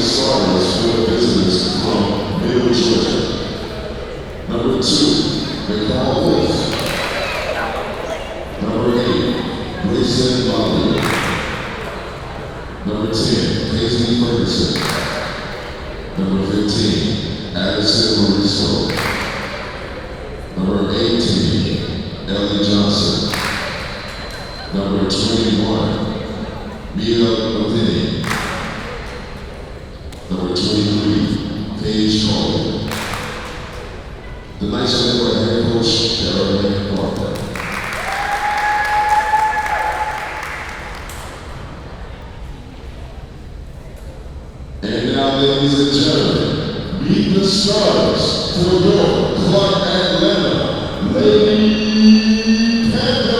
starters for the visitors from Middle Georgia. Number 2, Nicole Wolf. Number 8, Grayson Bali. Number 10, Paisley Ferguson. Number 15, Addison Mauricio. Number 18, Ellie Johnson. Number 21, Mia Levine. Number 23, Paige Cole. The Knights are led by head coach Darren Parker. And now, ladies and gentlemen, meet the stars for your Clark Atlanta Lady Panthers.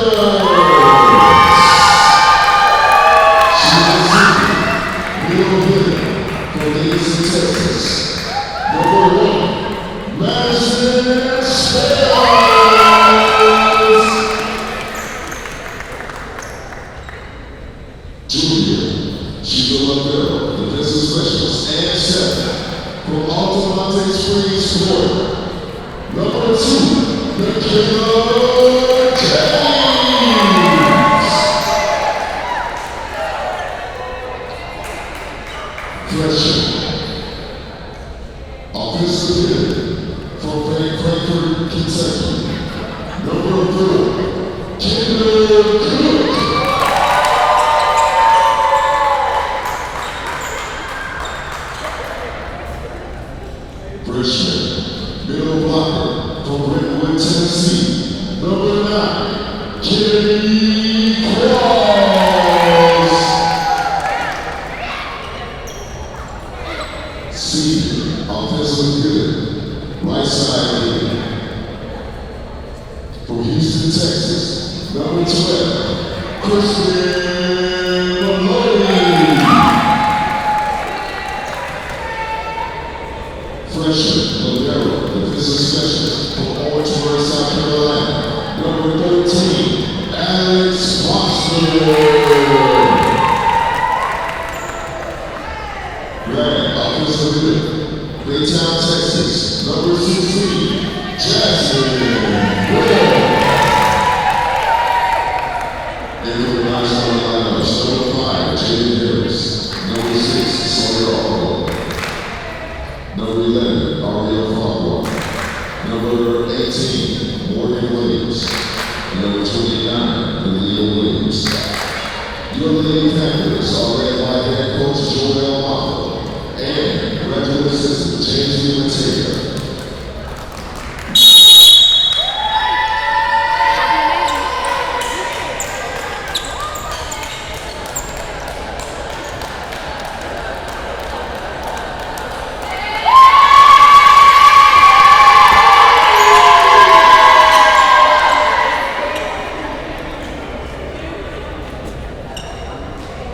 Texas. Number 1, Madison Spears. Junior, she's a girl, defensive specialist, and 7 from Altamonte Springs, Florida. Number 2, Michaela James. Freshman. Offensive hitter from Frankfort, Kentucky. Number 4, Kendall Cook. Freshman, middle blocker from Brentwood, Tennessee. Number 9, Kennedy Cross. Senior, offensive hitter, right side hitter. From Houston, Texas, number 12, Kristen Maloney. Freshman, libero, defensive specialist from Orangeburg, South Carolina. Number 13, Alex Foster. Offensive hitter, Baytown, Texas, number 16, Jasmine Ward. And for the Knights on the lineups, number 5, Jaden Harris, number 6, Sawyer Arnold, number 11, Ariel Farquhar, number 18, Morgan Williams, and number 29, Leo Williams. Your Lady Panthers are led by head coach Joel Moffitt and graduate assistant James Mateo.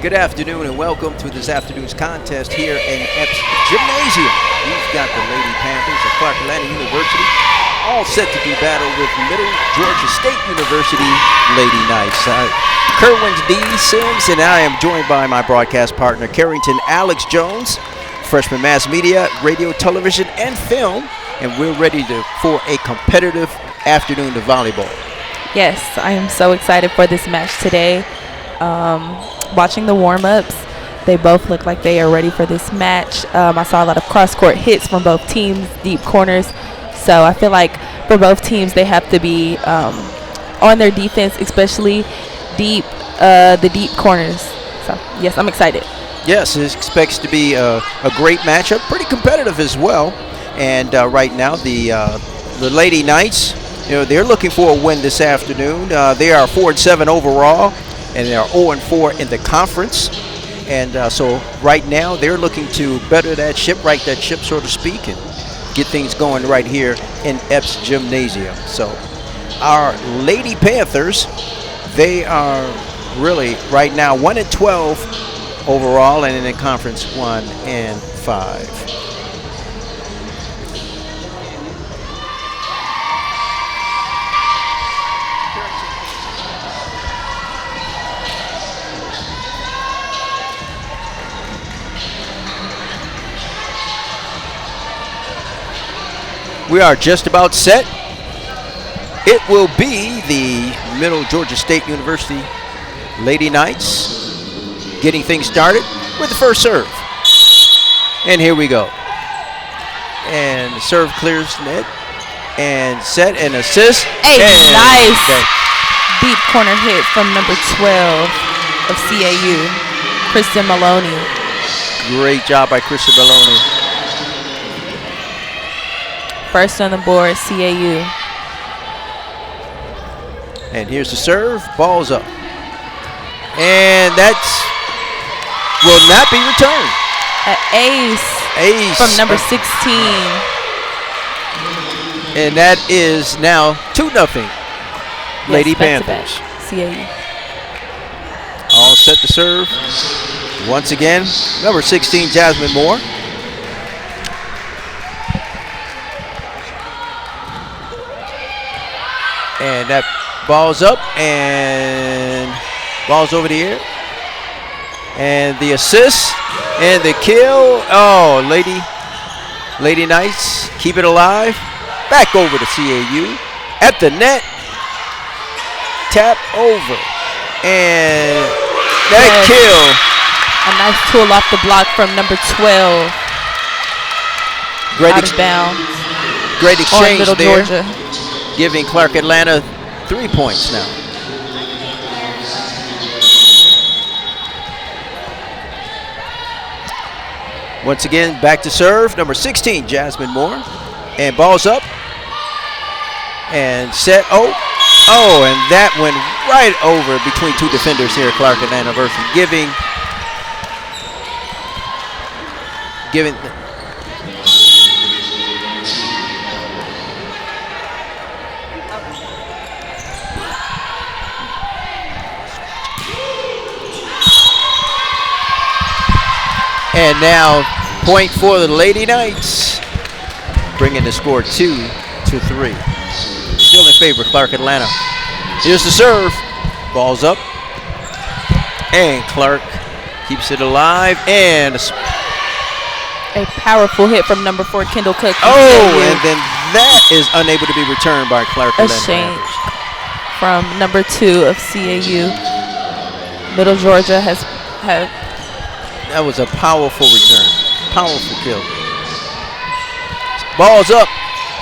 Good afternoon and welcome to this afternoon's contest here in Epps Gymnasium. We've got the Lady Panthers of Clark Atlanta University all set to do battle with Middle Georgia State University Lady Knights. Kerwin D. Sims, and I am joined by my broadcast partner Carrington Alex Jones, freshman mass media, radio, television, and film, and we're ready for a competitive afternoon of volleyball. Yes, I am so excited for this match today. Watching the warm-ups, they both look like they are ready for this match. I saw a lot of cross-court hits from both teams, deep corners. So I feel like for both teams, they have to be on their defense, especially the deep corners. So, yes, I'm excited. Yes, it expects to be a great matchup, pretty competitive as well. And right now, the Lady Knights, they're looking for a win this afternoon. They are 4-7 overall, and they are 0-4 in the conference. And so right now, they're looking to better that ship, right that ship, so to speak, and get things going right here in Epps Gymnasium. So our Lady Panthers, they are really right now 1-12 overall, and in the conference 1-5. We are just about set. It will be the Middle Georgia State University Lady Knights getting things started with the first serve. And here we go. And the serve clears net. And set and assist. A nice deep corner hit from number 12 of CAU, Kristen Maloney. Great job by Kristen Maloney. First on the board, CAU. And here's the serve. Ball's up. And that's will not be returned. An ace from number 16. And that is now 2-0. Lady Panthers. CAU. All set to serve. Once again, number 16, Jasmine Moore. And that ball's up and ball's over the air. And the assist and the kill. Oh, Lady Knights keep it alive. Back over to CAU. At the net. Tap over. And that kill. A nice tool off the block from number 12. Out of bounds. Great exchange Middle there. Georgia. Giving Clark Atlanta 3 points now. Once again, back to serve. Number 16, Jasmine Moore. And ball's up. And set. Oh, and that went right over between two defenders here at Clark Atlanta versus giving. And now, point for the Lady Knights, bringing the score 2-3. Still in favor of Clark Atlanta. Here's the serve. Ball's up. And Clark keeps it alive. And a powerful hit from number 4, Kendall Cook. And then that is unable to be returned by Clark Atlanta. Exchange from number 2 of CAU. Middle Georgia has that was a powerful return. Powerful kill. Ball's up.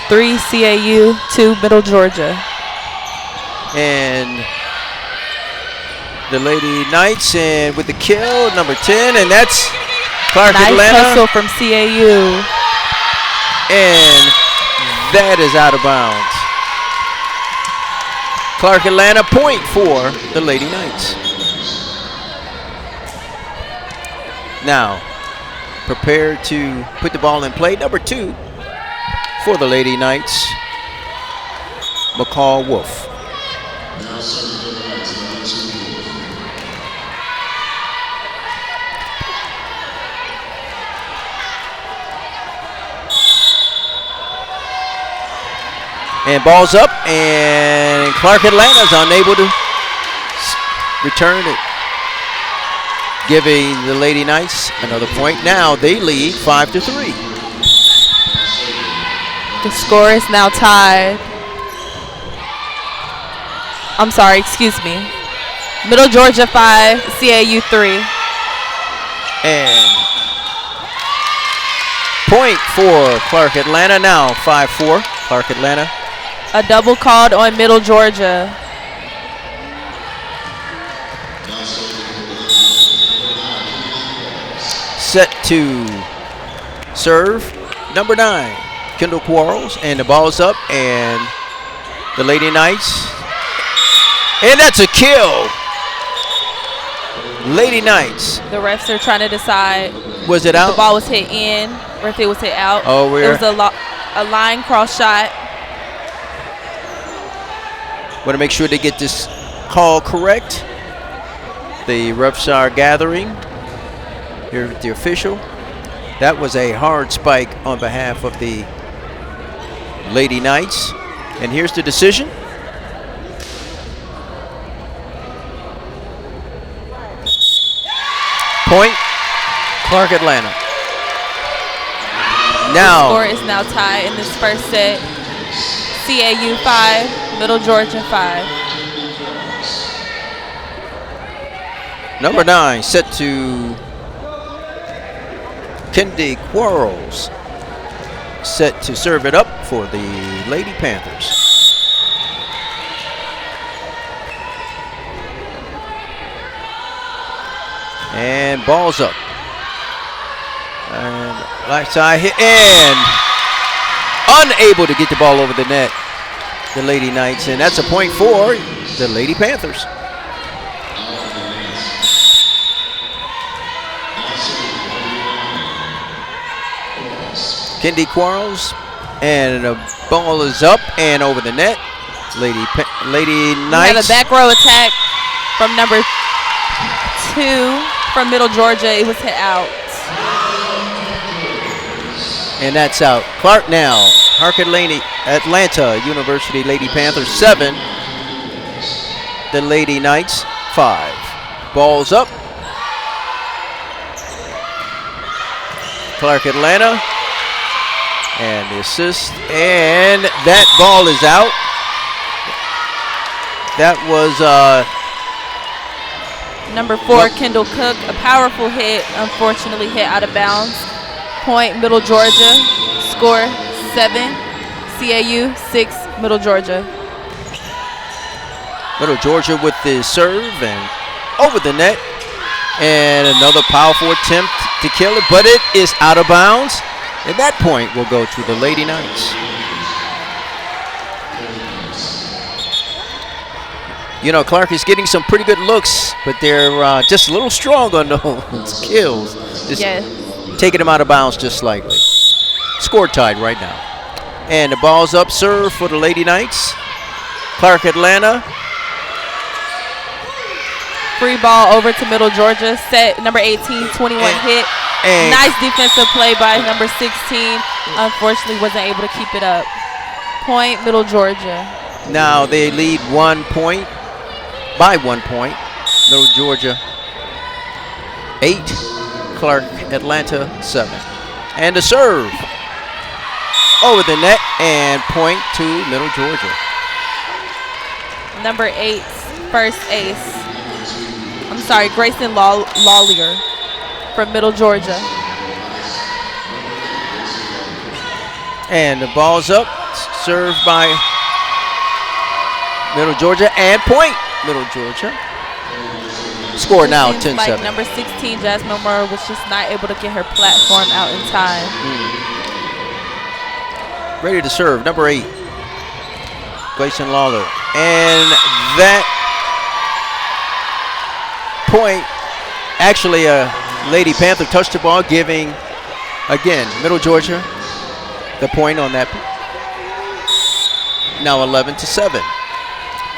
3 CAU, 2 Middle Georgia. And the Lady Knights and with the kill, number 10, and that's Clark Atlanta. Nice hustle from CAU. And that is out of bounds. Clark Atlanta, point for the Lady Knights. Now, prepared to put the ball in play. Number 2 for the Lady Knights, McCall Wolf. And ball's up, and Clark Atlanta is unable to return it, giving the Lady Knights another point. Now they lead 5-3. The score is now tied. I'm sorry, excuse me. Middle Georgia 5, CAU 3. And point for Clark Atlanta now, 5-4, Clark Atlanta. A double called on Middle Georgia. Set to serve, number 9, Kendall Quarles, and the ball is up, and the Lady Knights, and that's a kill. Lady Knights. The refs are trying to decide. Was it out? The ball was hit in, or if it was hit out. Oh, it was a line cross shot. Want to make sure they get this call correct. The refs are gathering. Here with the official. That was a hard spike on behalf of the Lady Knights. And here's the decision. Point, Clark Atlanta. Now, score is now tied in this first set. CAU 5, Middle Georgia 5. number 9 set to Kendi Quarles, set to serve it up for the Lady Panthers. And ball's up. And left side hit and unable to get the ball over the net, the Lady Knights, and that's a point for the Lady Panthers. Kendi Quarles, and the ball is up and over the net. Lady We Knights. have a back row attack from number 2 from Middle Georgia. It was hit out. And that's out. Clark now. Atlanta University Lady Panthers 7. The Lady Knights 5. Ball's up. Clark Atlanta. And the assist. And that ball is out. That was Number 4, Kendall Cook. A powerful hit, unfortunately hit out of bounds. Point, Middle Georgia. Score 7. CAU 6, Middle Georgia. Middle Georgia with the serve and over the net. And another powerful attempt to kill it, but it is out of bounds. And that point will go to the Lady Knights. You know, Clark is getting some pretty good looks, but they're just a little strong on those kills. Just taking them out of bounds just slightly. Score tied right now. And the ball's up, serve for the Lady Knights. Clark Atlanta. Free ball over to Middle Georgia. Set number 18, 21 hit. And nice defensive play by number 16. Unfortunately, wasn't able to keep it up. Point, Middle Georgia. now they lead 1 point, by 1 point. Middle Georgia 8, Clark Atlanta 7. And the serve over the net and point to Middle Georgia. Number 8, first ace. I'm sorry, Grayson Lawlier from Middle Georgia. And the ball's up, served by Middle Georgia and point Middle Georgia. Score now, Seems 10-7. like number 16, Jasmine Moore, was just not able to get her platform out in time. Ready to serve, number 8, Grayson Lawler. And that point, actually a Lady Panther touched the ball, giving, again, Middle Georgia the point on that. Now 11-7.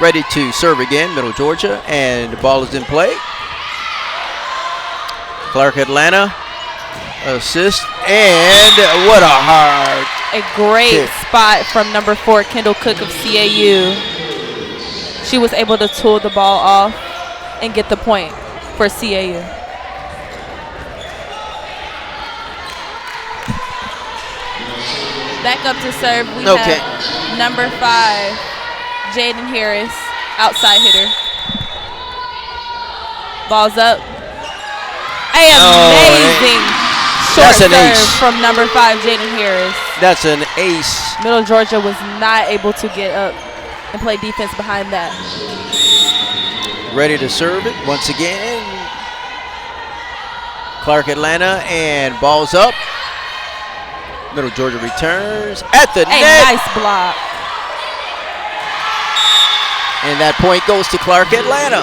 Ready to serve again, Middle Georgia, and the ball is in play. Clark Atlanta, assist, and what a hard A great hit. spot from number 4, Kendall Cook of CAU. She was able to tool the ball off and get the point for CAU. Back up to serve, we have number 5, Jaden Harris, outside hitter. Ball's up. Amazing short That's an serve ace. from number 5, Jaden Harris. That's an ace. Middle Georgia was not able to get up and play defense behind that. Ready to serve it once again. Clark Atlanta, and ball's up. Middle Georgia returns at the A net. nice block. And that point goes to Clark Atlanta.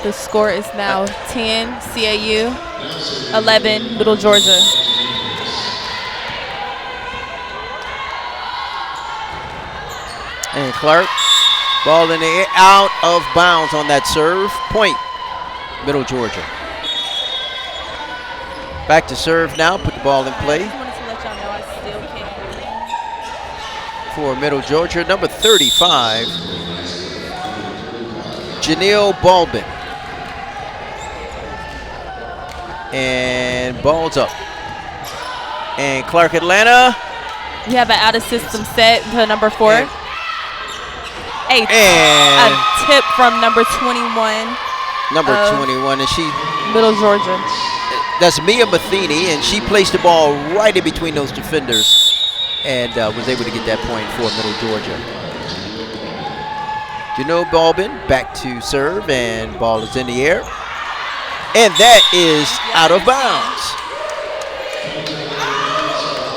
The score is now 10 CAU, 11 Middle Georgia. And Clark, ball in the air, out of bounds on that serve. Point, Middle Georgia. Back to serve now, put the ball in play I just wanted to let y'all know I still can't. for Middle Georgia. Number 35, Janelle Balbin. And ball's up. And Clark Atlanta. We have an out-of-system set to number 4. And A tip from number 21. Number 21, and she. Middle Georgia. That's Mia Matheny, and she placed the ball right in between those defenders and was able to get that point for Middle Georgia. Janelle Balbin back to serve, and ball is in the air. And that is out of bounds.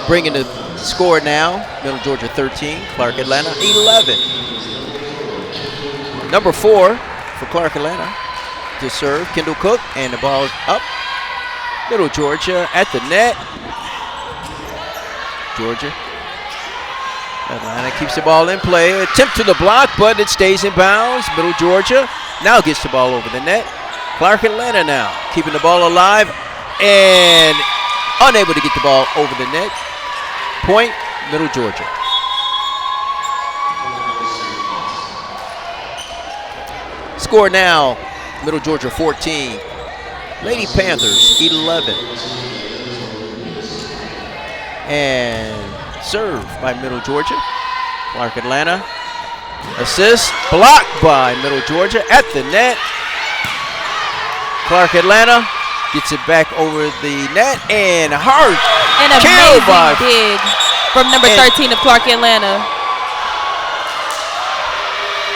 Bringing the score now, Middle Georgia 13, Clark Atlanta 11. Number 4 for Clark Atlanta to serve, Kendall Cook, and the ball is up. Middle Georgia at the net. Georgia. Atlanta keeps the ball in play. Attempt to the block, but it stays in bounds. Middle Georgia now gets the ball over the net. Clark Atlanta now keeping the ball alive and unable to get the ball over the net. Point, Middle Georgia. Score now, Middle Georgia 14. Lady Panthers 11. And serve by Middle Georgia. Clark Atlanta. Assist blocked by Middle Georgia at the net. Clark Atlanta gets it back over the net, and hard An kill amazing by dig from number 13 of Clark Atlanta.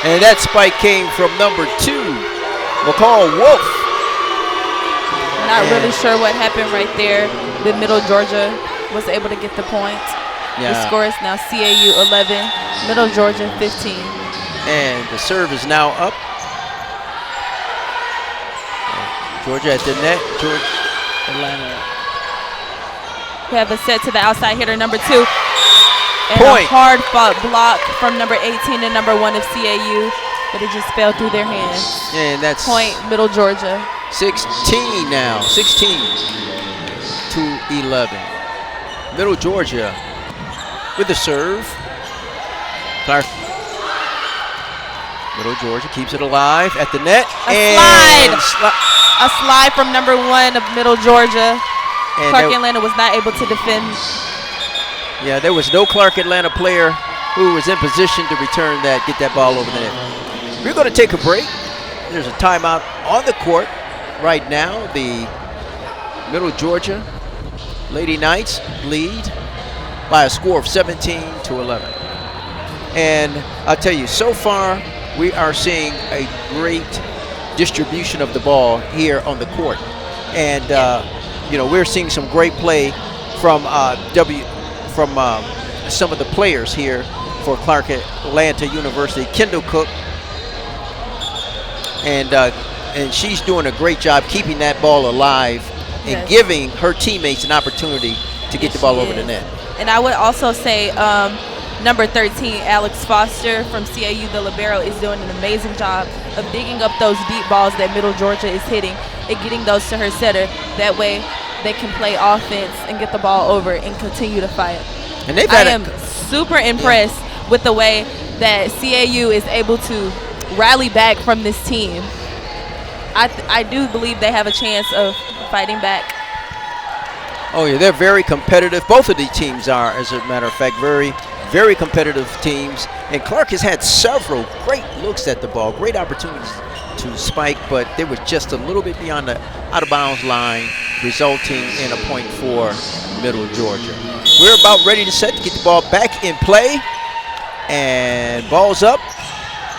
and that spike came from number 2, McCall Wolf. Not really sure what happened right there, but Middle Georgia was able to get the point. The score is now CAU 11, Middle Georgia 15. And the serve is now up. Georgia at the net. Georgia, Atlanta. We have a set to the outside hitter, number 2. And Point. a hard fought block from number 18 and number 1 of CAU, but it just fell through their hands. And that's Point, Middle Georgia. 16 now. 16 to 11. Middle Georgia with the serve. Clark. Middle Georgia keeps it alive at the net. A slide from number 1 of Middle Georgia. And Clark Atlanta was not able to defend. Yeah, there was no Clark Atlanta player who was in position to return that, get that ball over the net. We're going to take a break. There's a timeout on the court right now. The Middle Georgia Lady Knights lead by a score of 17 to 11. And I'll tell you, so far we are seeing a great distribution of the ball here on the court. And you know, we're seeing some great play from some of the players here for Clark Atlanta University. Kendall Cook, and she's doing a great job keeping that ball alive and giving her teammates an opportunity to get the ball over the net. And I would also say number 13, Alex Foster from CAU, the libero, is doing an amazing job of digging up those deep balls that Middle Georgia is hitting and getting those to her setter. That way they can play offense and get the ball over and continue to fight. And I am super impressed with the way that CAU is able to rally back from this team. I do believe they have a chance of fighting back. Oh yeah, they're very competitive. Both of these teams are, as a matter of fact, very, very competitive teams. And Clark has had several great looks at the ball, great opportunities to spike, but they were just a little bit beyond the out-of-bounds line, resulting in a point for Middle Georgia. We're about ready to set to get the ball back in play. And ball's up,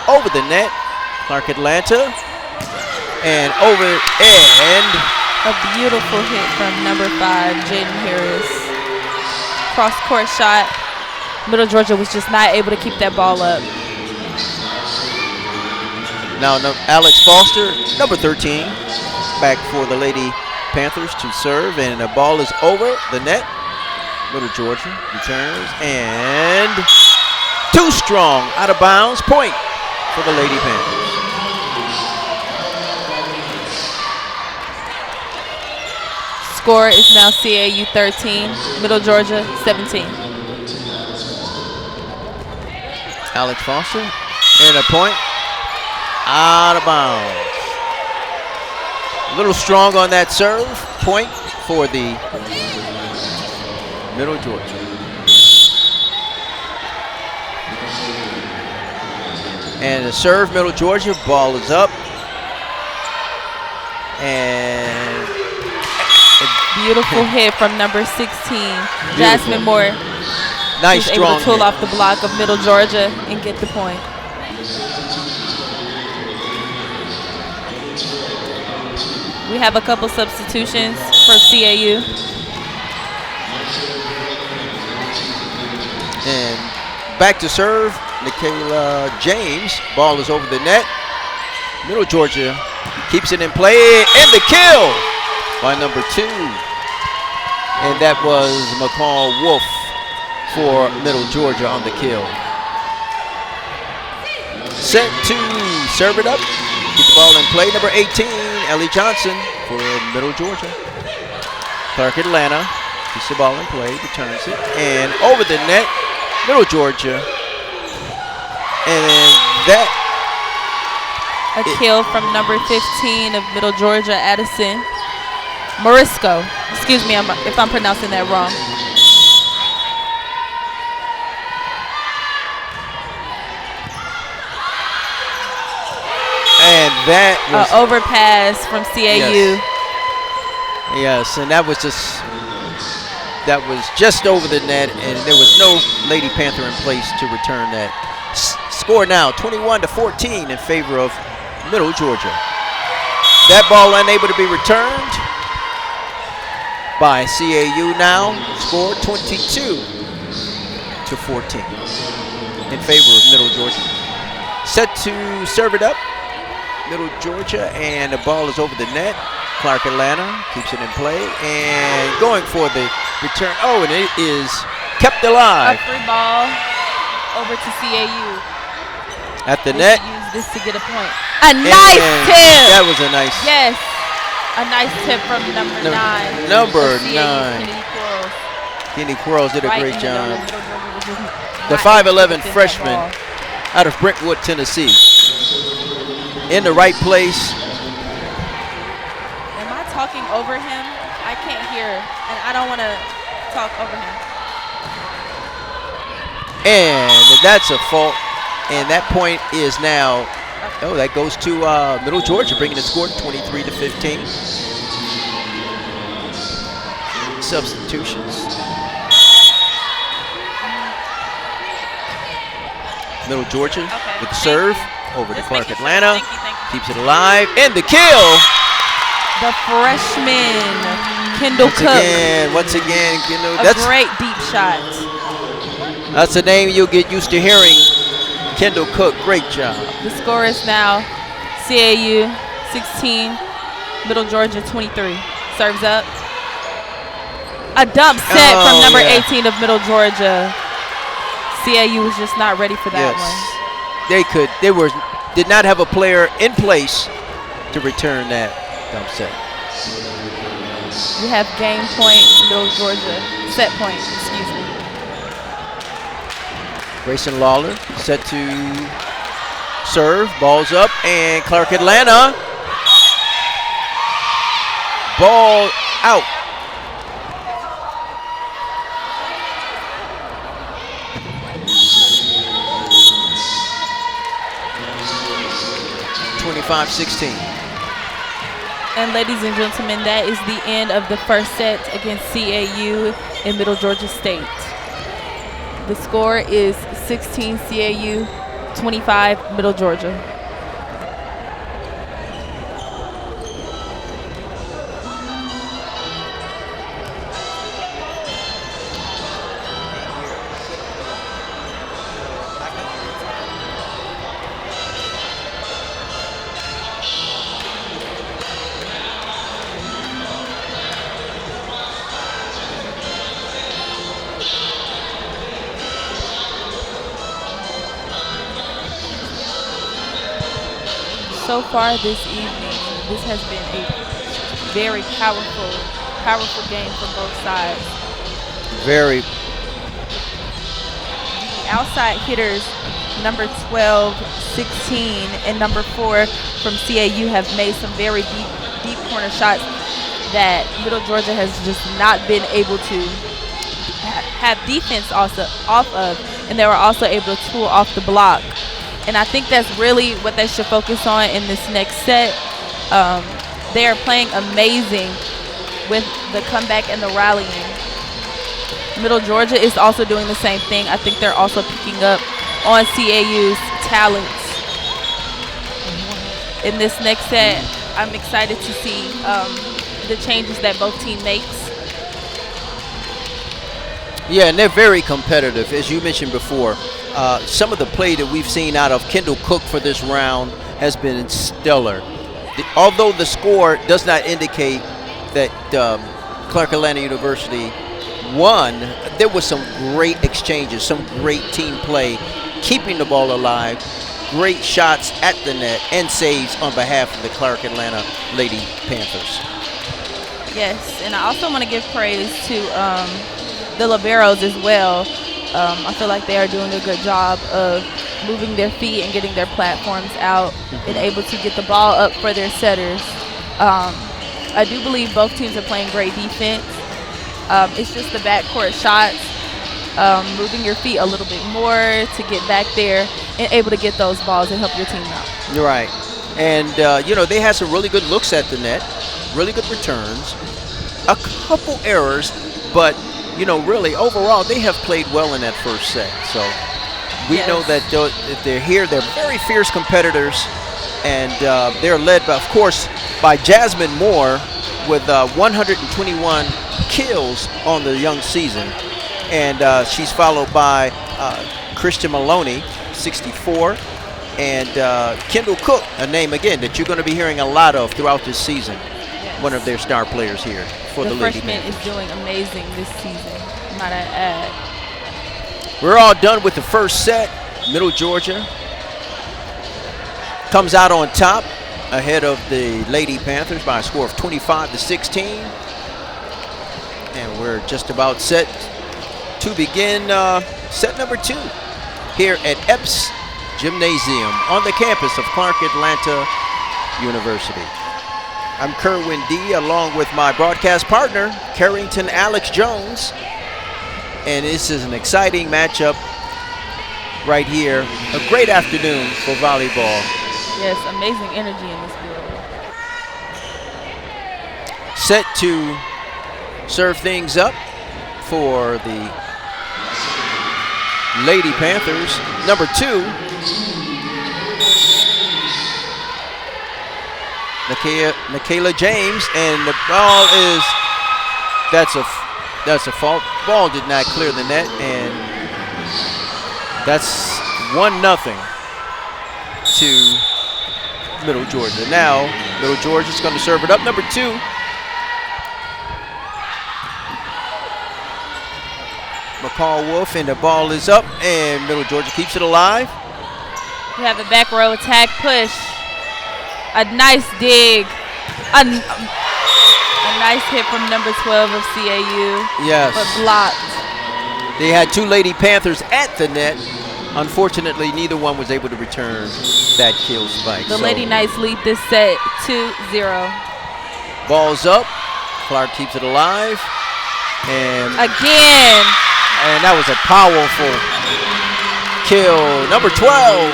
over the net. Clark Atlanta, and over, and a beautiful hit from number 5, Jaden Harris. Cross-court shot. Middle Georgia was just not able to keep that ball up. Now Alex Foster, number 13, back for the Lady Panthers to serve, and the ball is over the net. Middle Georgia returns, and too strong, out of bounds, point for the Lady Panthers. Score is now CAU 13, Middle Georgia 17. Alex Foster, and a point, out of bounds. A little strong on that serve. point for the Middle Georgia. And the serve, Middle Georgia. Ball is up. And beautiful hit from number 16, Jasmine Moore. Nice, She's strong able to tool hit. off the block of Middle Georgia and get the point. We have a couple substitutions for CAU. And back to serve, Nikayla James. Ball is over the net. Middle Georgia keeps it in play, and the kill by number 2. And that was McCall Wolf for Middle Georgia on the kill. Set to serve it up. Keep the ball in play. Number 18, Ellie Johnson for Middle Georgia. Clark Atlanta keeps the ball in play, returns it, and over the net, Middle Georgia. And that A kill from number 15 of Middle Georgia, Addison Morisco. Excuse me if I'm pronouncing that wrong. And that was Overpass from CAU. yes, and that was just over the net, and there was no Lady Panther in place to return that. Score now 21-14 in favor of Middle Georgia. That ball unable to be returned by CAU now. Score 22-14 in favor of Middle Georgia. Set to serve it up. Middle Georgia, and the ball is over the net. Clark Atlanta keeps it in play and going for the return. Oh, and it is kept alive. A free ball over to CAU. At the They net. should use this to get a point. A nice tip. That was a nice. Yes. A nice tip from number 9. Number of CAU, 9. Kennedy Quarles. Kenny Quarles did a Right great in the job. middle. Middle Georgia was just The not able to 5'11" defend that freshman ball. out of Brentwood, Tennessee. In the right place. Am I talking over him? I can't hear, and I don't want to talk over him. And that's a fault. And that point is now, oh, that goes to Middle Georgia, bringing the score to 23-15. Substitutions. Middle Georgia with the serve over to Clark Atlanta. Thank you. Keeps it alive. And the kill. The freshman, Kendall Cook. Once again, Kendall. A great deep shot. That's a name you'll get used to hearing. Kendall Cook, great job. The score is now CAU 16, Middle Georgia 23. Serves up. A dump set from number 18 of Middle Georgia. CAU was just not ready for that one. They did not have a player in place to return that dump set. We have game point, Middle Georgia. Set point, excuse me. Grayson Lawler set to serve. Ball's up, and Clark Atlanta. Ball out. (25-16). And ladies and gentlemen, that is the end of the first set against CAU in Middle Georgia State. The score is 16 CAU, 25 Middle Georgia. So far this evening, this has been a very powerful game from both sides. Very. The outside hitters, number 12, 16, and number 4 from CAU have made some very deep corner shots. that Middle Georgia has just not been able to have defense also off of, and they were also able to tool off the block. And I think that's really what they should focus on in this next set. They are playing amazing with the comeback and the rallying. Middle Georgia is also doing the same thing. I think they're also picking up on CAU's talents. In this next set, I'm excited to see the changes that both teams makes. Yeah, and they're very competitive, as you mentioned before. Some of the play that we've seen out of Kendall Cook for this round has been stellar. Although the score does not indicate that Clark Atlanta University won, there was some great exchanges, some great team play, keeping the ball alive, great shots at the net, and saves on behalf of the Clark Atlanta Lady Panthers. Yes, and I also want to give praise to the liberos as well. I feel like they are doing a good job of moving their feet and getting their platforms out and able to get the ball up for their setters. I do believe both teams are playing great defense. It's just the backcourt shots, moving your feet a little bit more to get back there and able to get those balls and help your team out. You're right. And, they had some really good looks at the net, really good returns, a couple errors, but really, overall, they have played well in that first set. So we know that they're here. They're very fierce competitors, and they're led, of course, by Jasmine Moore with 121 kills on the young season. And she's followed by Christian Maloney, 64, and Kendall Cook, a name, again, that you're going to be hearing a lot of throughout this season, one of their star players here. For the Lady freshman Panthers. is doing amazing this season, might I add. We're all done with the first set. Middle Georgia comes out on top ahead of the Lady Panthers by a score of 25-16. And we're just about set to begin set number 2 here at Epps Gymnasium on the campus of Clark Atlanta University. I'm Kerwin D, along with my broadcast partner, Carrington Alex Jones. And this is an exciting matchup right here. A great afternoon for volleyball. Yes, amazing energy in this building. Set to serve things up for the Lady Panthers. Number 2, Nikayla James, and the ball is, that's a fault. Ball did not clear the net, and that's 1-0 to Middle Georgia. Now, Middle Georgia's going to serve it up. Number 2. McCall Wolf, and the ball is up, and Middle Georgia keeps it alive. We have a back row attack push. A nice dig. A nice hit from number 12 of CAU. Yes. But blocked. They had 2 Lady Panthers at the net. Unfortunately, neither one was able to return that kill spike. The Lady Knights lead this set 2-0. Ball's up. Clark keeps it alive. And again. And that was a powerful kill. Number 12.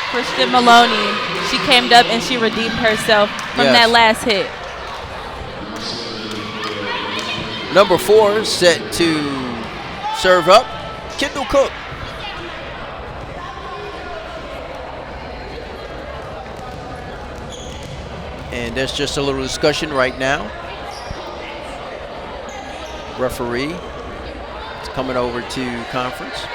Christian Maloney. She came up and she redeemed herself from that last hit. Number 4 set to serve up. Kendall Cook. And there's just a little discussion right now. Referee is coming over to conference.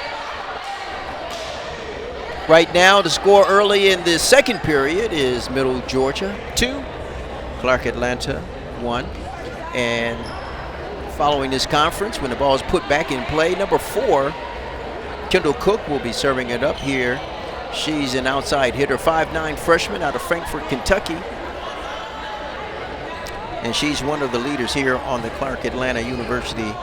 Right now, the score early in the second period is Middle Georgia 2, Clark Atlanta 1. And following this conference, when the ball is put back in play, number 4, Kendall Cook, will be serving it up here. She's an outside hitter, 5'9" freshman out of Frankfort, Kentucky. And she's one of the leaders here on the Clark Atlanta University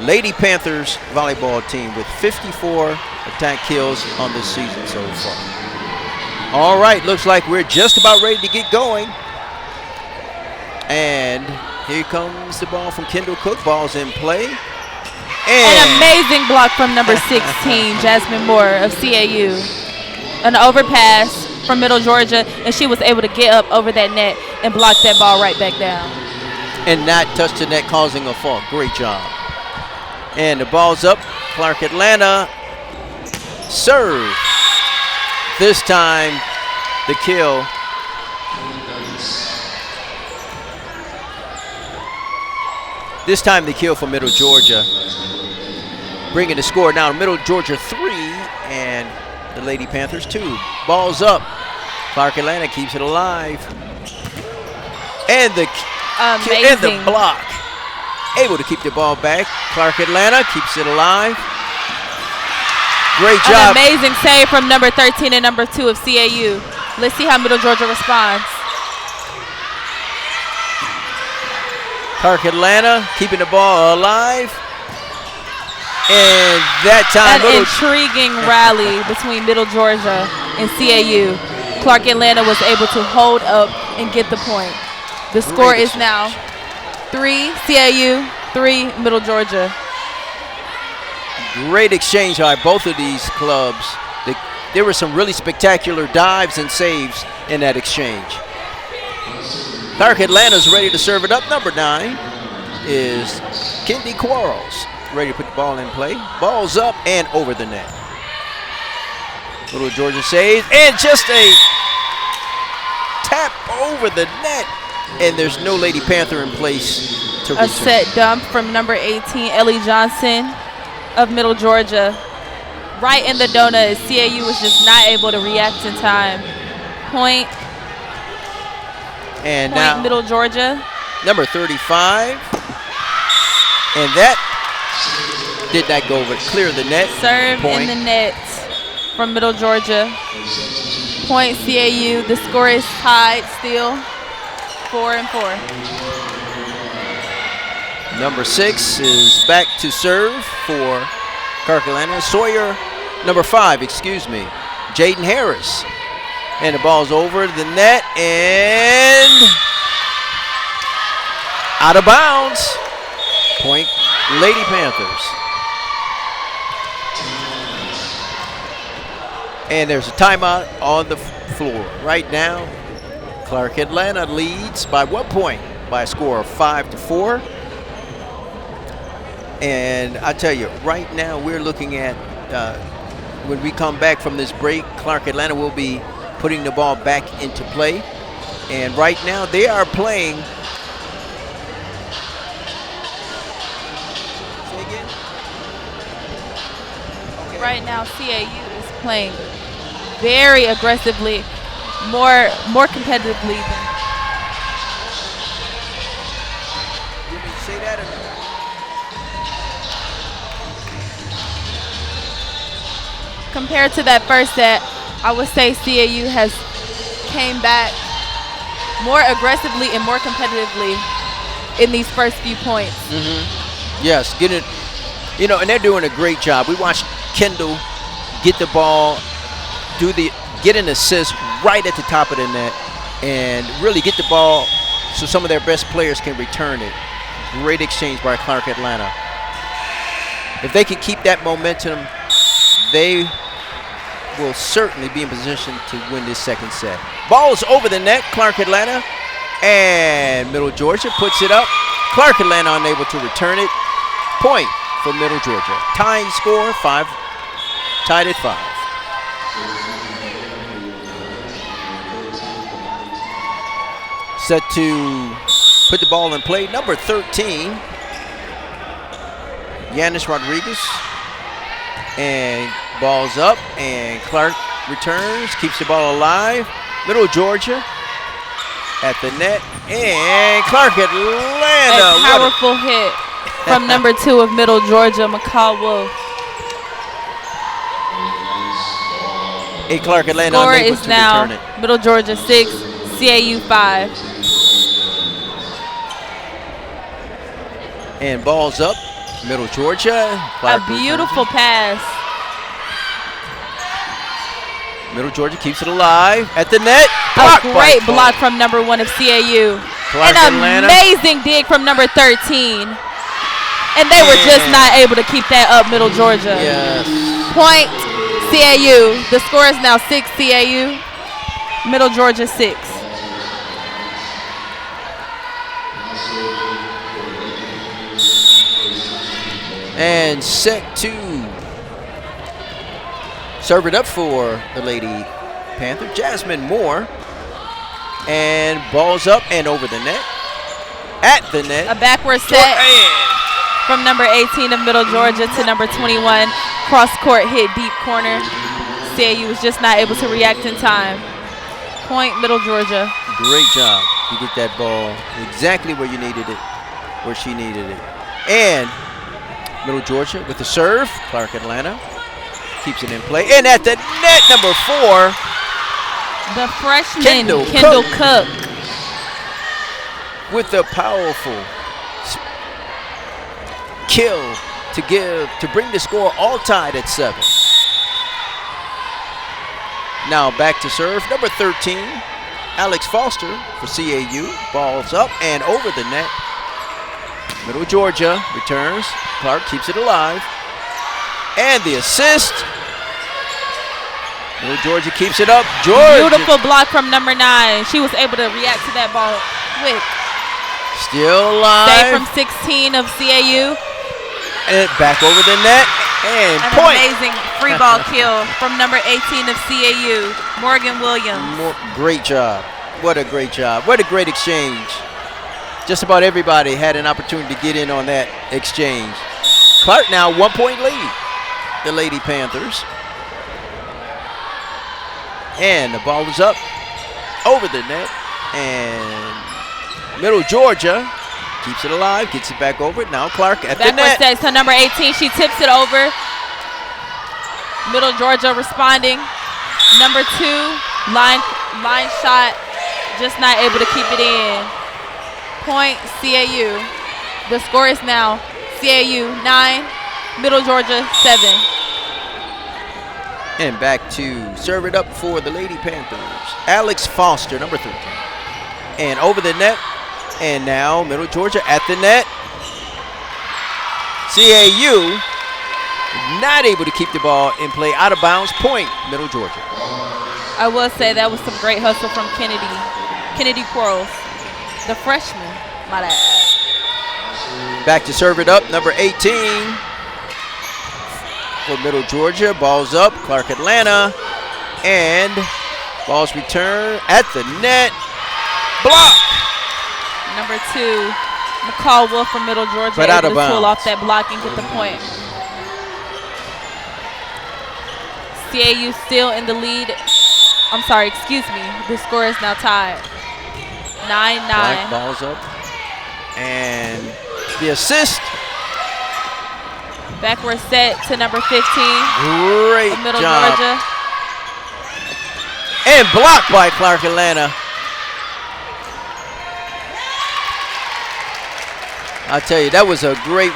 Lady Panthers volleyball team with 54 attack kills on this season so far. All right, looks like we're just about ready to get going. And here comes the ball from Kendall Cook. Ball's in play. An amazing block from number 16, Jasmine Moore of CAU. An overpass from Middle Georgia, and she was able to get up over that net and block that ball right back down. And not touch the net, causing a fault. Great job. And the ball's up. Clark Atlanta serve. This time, the kill. This time, the kill for Middle Georgia. Bringing the score now to Middle Georgia 3 and the Lady Panthers 2. Ball's up. Clark Atlanta keeps it alive. And the block. Able to keep the ball back. Clark Atlanta keeps it alive. Great job. An amazing save from number 13 and number 2 of CAU. Let's see how Middle Georgia responds. Clark Atlanta keeping the ball alive. And that time, an intriguing rally between Middle Georgia and CAU. Clark Atlanta was able to hold up and get the point. The score is now 3 CAU, 3 Middle Georgia. Great exchange by both of these clubs. There were some really spectacular dives and saves in that exchange. Clark Atlanta's ready to serve it up. Number 9 is Kendi Quarles. Ready to put the ball in play. Ball's up and over the net. Middle Georgia saves, and just a tap over the net. And there's no Lady Panther in place to return. A set dump from number 18, Ellie Johnson of Middle Georgia. Right in the donut as CAU was just not able to react in time. Point now Middle Georgia. Number 35. And that did not go over. Clear the net. Serve point. In the net from Middle Georgia. Point CAU. The score is tied still. 4-4. Number 6 is back to serve for Clark Atlanta. Sawyer, number 5, excuse me, Jaden Harris. And the ball's over the net and out of bounds. Point Lady Panthers. And there's a timeout on the floor. Right now, Clark Atlanta leads by 1 point by a score of 5-4. And I tell you, right now we're looking at, when we come back from this break, Clark Atlanta will be putting the ball back into play. And right now they are playing. Say again? Okay. Right now CAU is playing very aggressively, more competitively than. You mean say that or no? Compared to that first set, I would say CAU has came back more aggressively and more competitively in these first few points. Mm-hmm. Yes, get it. You know, and they're doing a great job. We watched Kendall get the ball, get an assist right at the top of the net, and really get the ball so some of their best players can return it. Great exchange by Clark Atlanta. If they can keep that momentum, they will certainly be in position to win this second set. Ball's over the net, Clark Atlanta, and Middle Georgia puts it up. Clark Atlanta unable to return it. Point for Middle Georgia. Tying score, tied at 5. Set to put the ball in play. Number 13, Yanis Rodriguez. And ball's up, and Clark returns, keeps the ball alive. Middle Georgia at the net, and Clark Atlanta. A powerful hit from number 2 of Middle Georgia, McCall Wolf. And Clark Atlanta Score unable is to now return it. Middle Georgia 6, CAU 5. And ball's up, Middle Georgia. Clark A beautiful pass. Middle Georgia keeps it alive at the net. A great block from number 1 of CAU. Clark An Atlanta. amazing dig from number 13. And they were just not able to keep that up, Middle Georgia. Yes. Point CAU. The score is now 6 CAU. Middle Georgia 6. And set to serve it up for the Lady Panther, Jasmine Moore. And balls up and over the net. At the net. A backward set from number 18 of Middle Georgia to number 21. Cross court hit deep corner. CAU was just not able to react in time. Point Middle Georgia. Great job. You get that ball exactly where you needed it, where she needed it. And Middle Georgia with the serve. Clark Atlanta keeps it in play. And at the net, number 4. The freshman, Kendall Cook. With the powerful kill to bring the score all tied at 7. Now back to serve, number 13, Alex Foster for CAU. Balls up and over the net. Middle Georgia returns. Clark keeps it alive. And the assist. Middle Georgia keeps it up. Georgia. Beautiful block from number 9. She was able to react to that ball quick. Still alive. Save from 16 of CAU. And back over the net. And An point. amazing free ball kill from number 18 of CAU, Morgan Williams. Great job. What a great job. What a great exchange. Just about everybody had an opportunity to get in on that exchange. Clark now 1-point lead. The Lady Panthers. And the ball is up over the net. And Middle Georgia keeps it alive, gets it back over. Now Clark at the net. Backward set to number 18. She tips it over. Middle Georgia responding. Number 2, line shot. Just not able to keep it in. Point CAU. The score is now CAU 9, Middle Georgia 7. And back to serve it up for the Lady Panthers. Alex Foster, number 13. And over the net. And now Middle Georgia at the net. CAU not able to keep the ball in play. Out of bounds. Point Middle Georgia. I will say that was some great hustle from Kennedy Quarles, the freshman, might I add. Back to serve it up. Number 18 for Middle Georgia. Ball's up. Clark Atlanta. And ball's returned at the net. Block. Number 2, McCall Wolf from Middle Georgia, But out able of to pull bounds. off that block and get the point. CAU still in the lead. I'm sorry, excuse me. The score is now tied. 9-9. Black ball's up. And the assist. Backward set to number 15 Great of Middle job. Georgia. And blocked by Clark Atlanta. I'll tell you, that was a great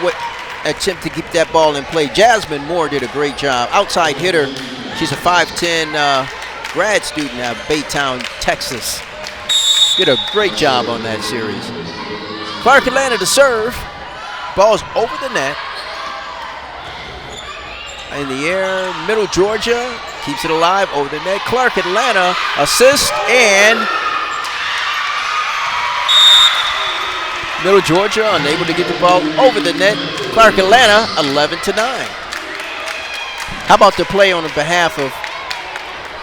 attempt to keep that ball in play. Jasmine Moore did a great job. Outside hitter. She's a 5'10 grad student out of Baytown, Texas. Did a great job on that series. Clark Atlanta to serve. Ball's over the net. In the air, Middle Georgia keeps it alive over the net. Clark Atlanta assist, and Middle Georgia unable to get the ball over the net. Clark Atlanta 11-9. How about the play on behalf of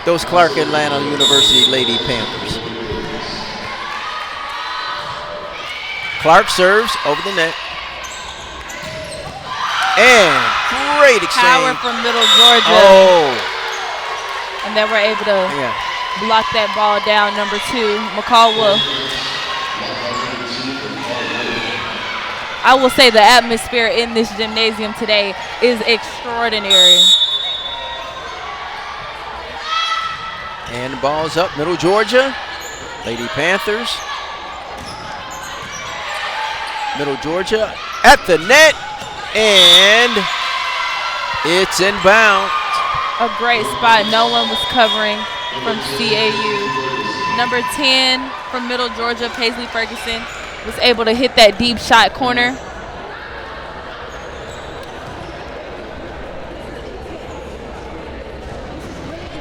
those Clark Atlanta University Lady Panthers? Clark serves over the net. And great exchange. Power from Middle Georgia. Oh. And they were able to Yeah. block that ball down. Number 2, McCall Wolf. I will say the atmosphere in this gymnasium today is extraordinary. And the ball's up. Middle Georgia. Lady Panthers. Middle Georgia at the net. And it's inbound. A great spot. No one was covering from CAU. Number 10 from Middle Georgia, Paisley Ferguson, was able to hit that deep shot corner.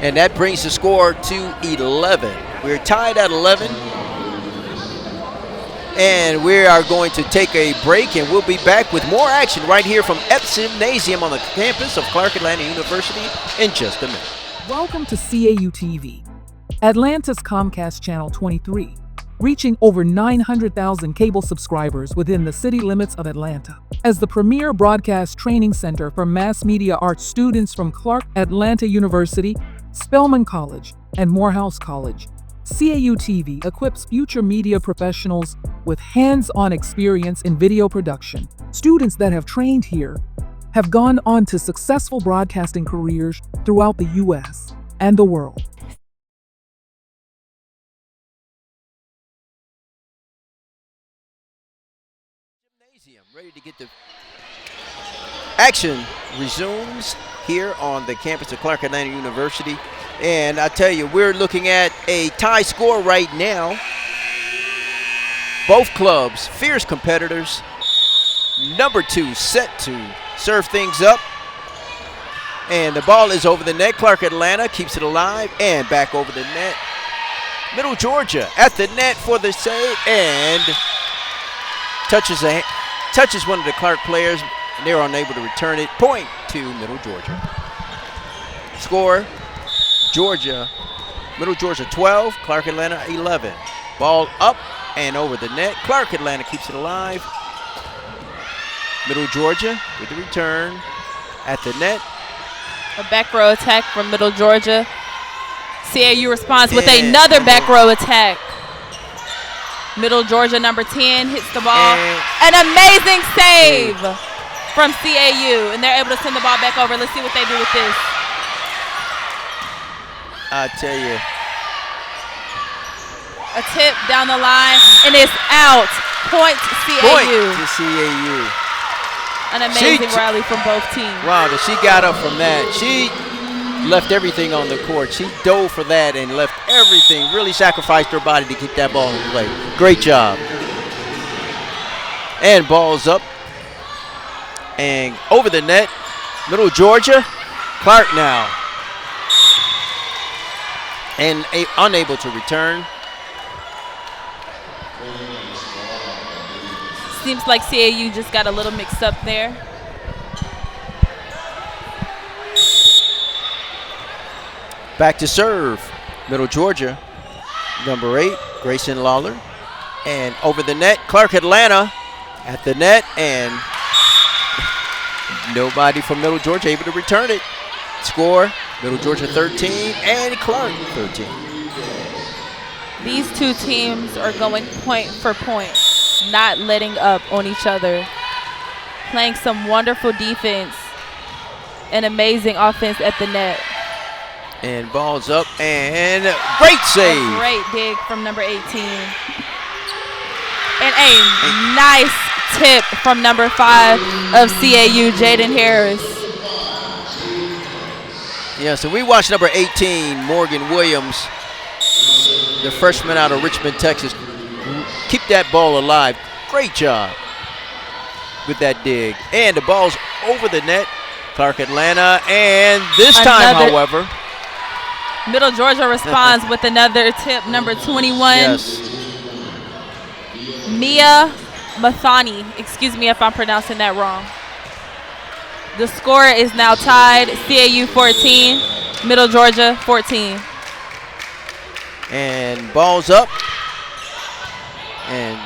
And that brings the score to 11. We're tied at 11. And we are going to take a break, and we'll be back with more action right here from Epson Gymnasium on the campus of Clark Atlanta University in just a minute. Welcome to CAU-TV, Atlanta's Comcast Channel 23, reaching over 900,000 cable subscribers within the city limits of Atlanta. As the premier broadcast training center for mass media arts students from Clark Atlanta University, Spelman College, and Morehouse College, CAU-TV equips future media professionals with hands-on experience in video production. Students that have trained here have gone on to successful broadcasting careers throughout the U.S. and the world. Gymnasium, ready to get the action resumes here on the campus of Clark Atlanta University. And I tell you, we're looking at a tie score right now. Both clubs, fierce competitors. Number 2 set to serve things up. And the ball is over the net. Clark Atlanta keeps it alive and back over the net. Middle Georgia at the net for the save and touches one of the Clark players. They're unable to return it. Point to Middle Georgia. Score, Georgia, Middle Georgia 12, Clark Atlanta 11. Ball up and over the net. Clark Atlanta keeps it alive. Middle Georgia with the return at the net. A back row attack from Middle Georgia. CAU responds with another back row attack. Middle Georgia number 10 hits the ball. An amazing save from CAU, and they're able to send the ball back over. Let's see what they do with this. I tell you. A tip down the line, and it's out. Point CAU. Point to CAU. An amazing rally from both teams. Wow, she got up from that. She left everything on the court. She dove for that and left everything, really sacrificed her body to keep that ball in play. Great job. And ball's up and over the net. Middle Georgia, Clark now. And unable to return. Seems like CAU just got a little mixed up there. Back to serve, Middle Georgia, number 8, Grayson Lawler. And over the net, Clark Atlanta at the net, and nobody from Middle Georgia able to return it. Score, Middle Georgia 13 and Clark 13. These two teams are going point for point, not letting up on each other, playing some wonderful defense and amazing offense at the net. And ball's up and great save. A great dig from number 18. And a nice tip from number 5 of CAU, Jaden Harris. Yeah, so we watched number 18, Morgan Williams, the freshman out of Richmond, Texas, keep that ball alive. Great job with that dig. And the ball's over the net. Clark Atlanta, and this time, however, Middle Georgia responds with another tip, number 21. Yes. Mia Mathani. Excuse me if I'm pronouncing that wrong. The score is now tied. CAU 14, Middle Georgia 14. And ball's up. And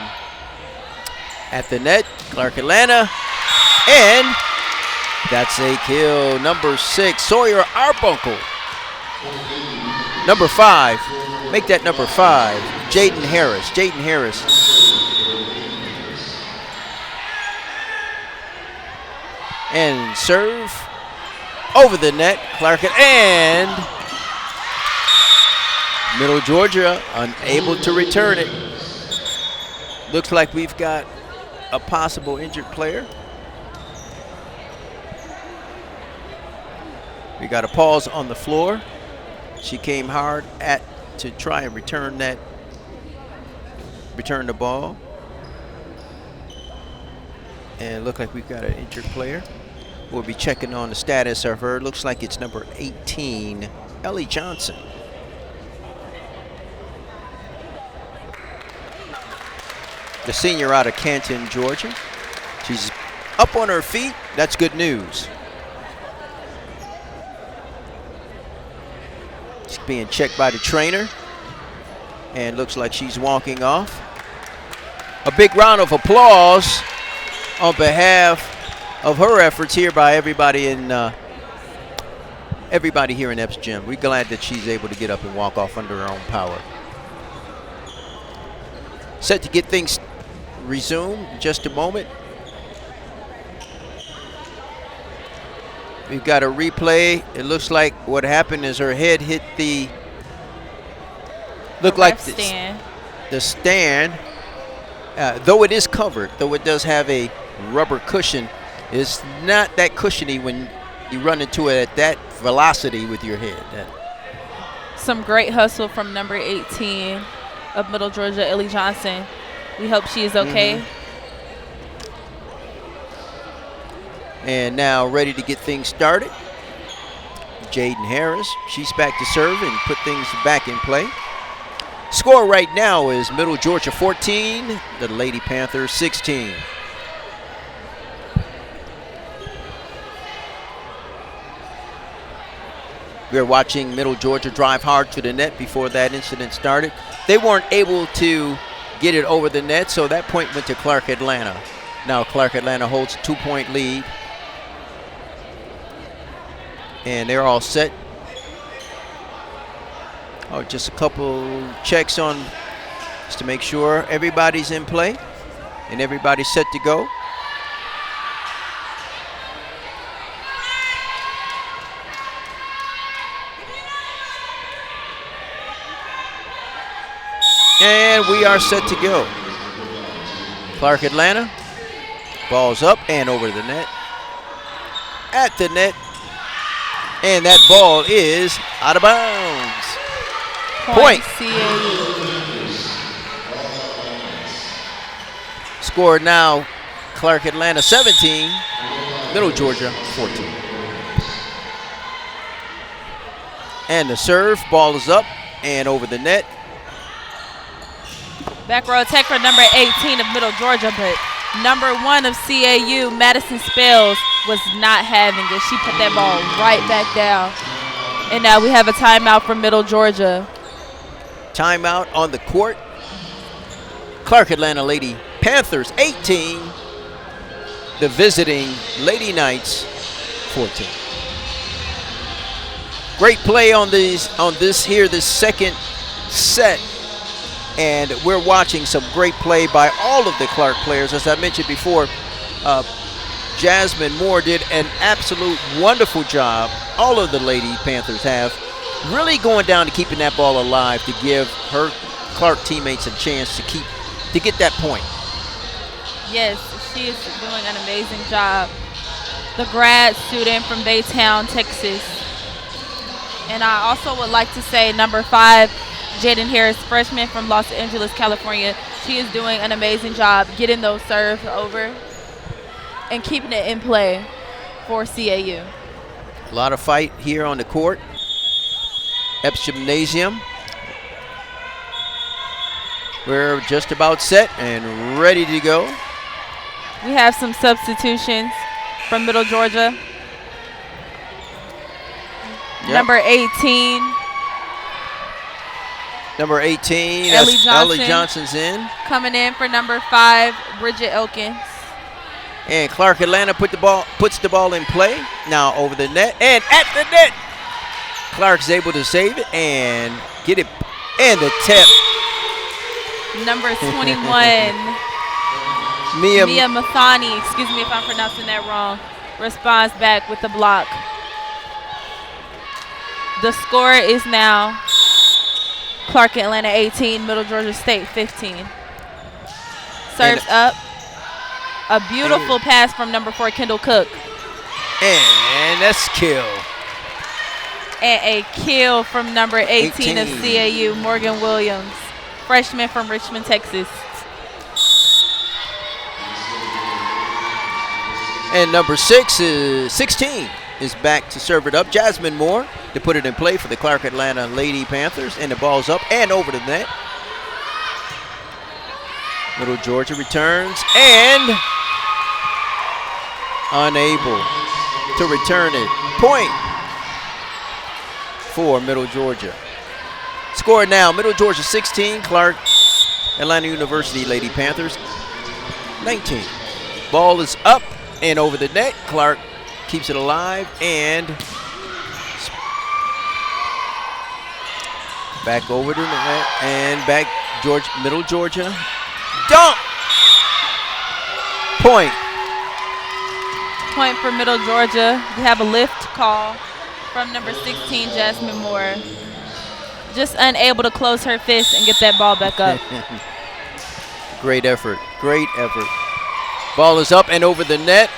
at the net, Clark Atlanta. And that's a kill. Number 6, Sawyer Arbuncle. Number 5, make that number 5, Jaden Harris. Jaden Harris. And serve over the net, Clark, and Middle Georgia unable to return it. Looks like we've got a possible injured player. We got a pause on the floor. She came hard at to try and return the ball. And look like we've got an injured player. We'll be checking on the status of her. Looks like it's number 18, Ellie Johnson. The senior out of Canton, Georgia. She's up on her feet. That's good news. She's being checked by the trainer. And looks like she's walking off. A big round of applause on behalf of her efforts here by everybody here in Epps Gym. We're glad that she's able to get up and walk off under her own power. Set to get things resumed in just a moment. We've got a replay. It looks like what happened is her head hit the stand. The stand. Though it is covered, though it does have a rubber cushion, it's not that cushiony when you run into it at that velocity with your head. Some great hustle from number 18 of Middle Georgia, Ellie Johnson. We hope she is okay. And now ready to get things started. Jaden Harris, she's back to serve and put things back in play. Score right now is Middle Georgia 14, the Lady Panthers 16. We're watching Middle Georgia drive hard to the net before that incident started. They weren't able to get it over the net, so that point went to Clark Atlanta. Now Clark Atlanta holds a 2-point lead. And they're all set. Oh, just a couple checks on just to make sure everybody's in play and everybody's set to go. And we are set to go. Clark Atlanta, ball's up and over the net. At the net. And that ball is out of bounds. Point. CAU. Score now, Clark Atlanta 17, Middle Georgia 14. And the serve, ball is up and over the net. Back row attack for number 18 of Middle Georgia, but number 1 of CAU, Madison Spells, was not having it. She put that ball right back down. And now we have a timeout for Middle Georgia. Timeout on the court. Clark Atlanta Lady Panthers 18, the visiting Lady Knights 14. Great play on this second set. And we're watching some great play by all of the Clark players. As I mentioned before, Jasmine Moore did an absolute wonderful job. All of the Lady Panthers have really going down to keeping that ball alive to give her Clark teammates a chance to get that point. Yes, she is doing an amazing job. The grad student from Baytown, Texas. And I also would like to say number 5, Jaden Harris, freshman from Los Angeles, California. She is doing an amazing job getting those serves over and keeping it in play for CAU. A lot of fight here on the court. Epps Gymnasium. We're just about set and ready to go. We have some substitutions from Middle Georgia. Yep. Number 18. Number 18, Ellie that's Johnson. Ellie Johnson's in. Coming in for number 5, Bridget Elkins. And Clark Atlanta puts the ball in play. Now over the net and at the net. Clark's able to save it and get it. And the tip. Number 21, Mia Mathani, excuse me if I'm pronouncing that wrong, responds back with the block. The score is now Clark Atlanta 18, Middle Georgia State 15. Serves up. A beautiful pass from number 4, Kendall Cook. And that's kill. And a kill from number 18 of CAU, Morgan Williams, freshman from Richmond, Texas. And number 16 is back to serve it up. Jasmine Moore to put it in play for the Clark Atlanta Lady Panthers. And the ball's up and over the net. Middle Georgia returns and unable to return it. Point for Middle Georgia. Score now, Middle Georgia 16, Clark Atlanta University Lady Panthers 19. Ball is up and over the net. Clark keeps it alive and back over the net and back Middle Georgia. Dunk! Point. Point for Middle Georgia. We have a lift call from number 16, Jasmine Moore. Just unable to close her fist and get that ball back up. Great effort. Great effort. Ball is up and over the net.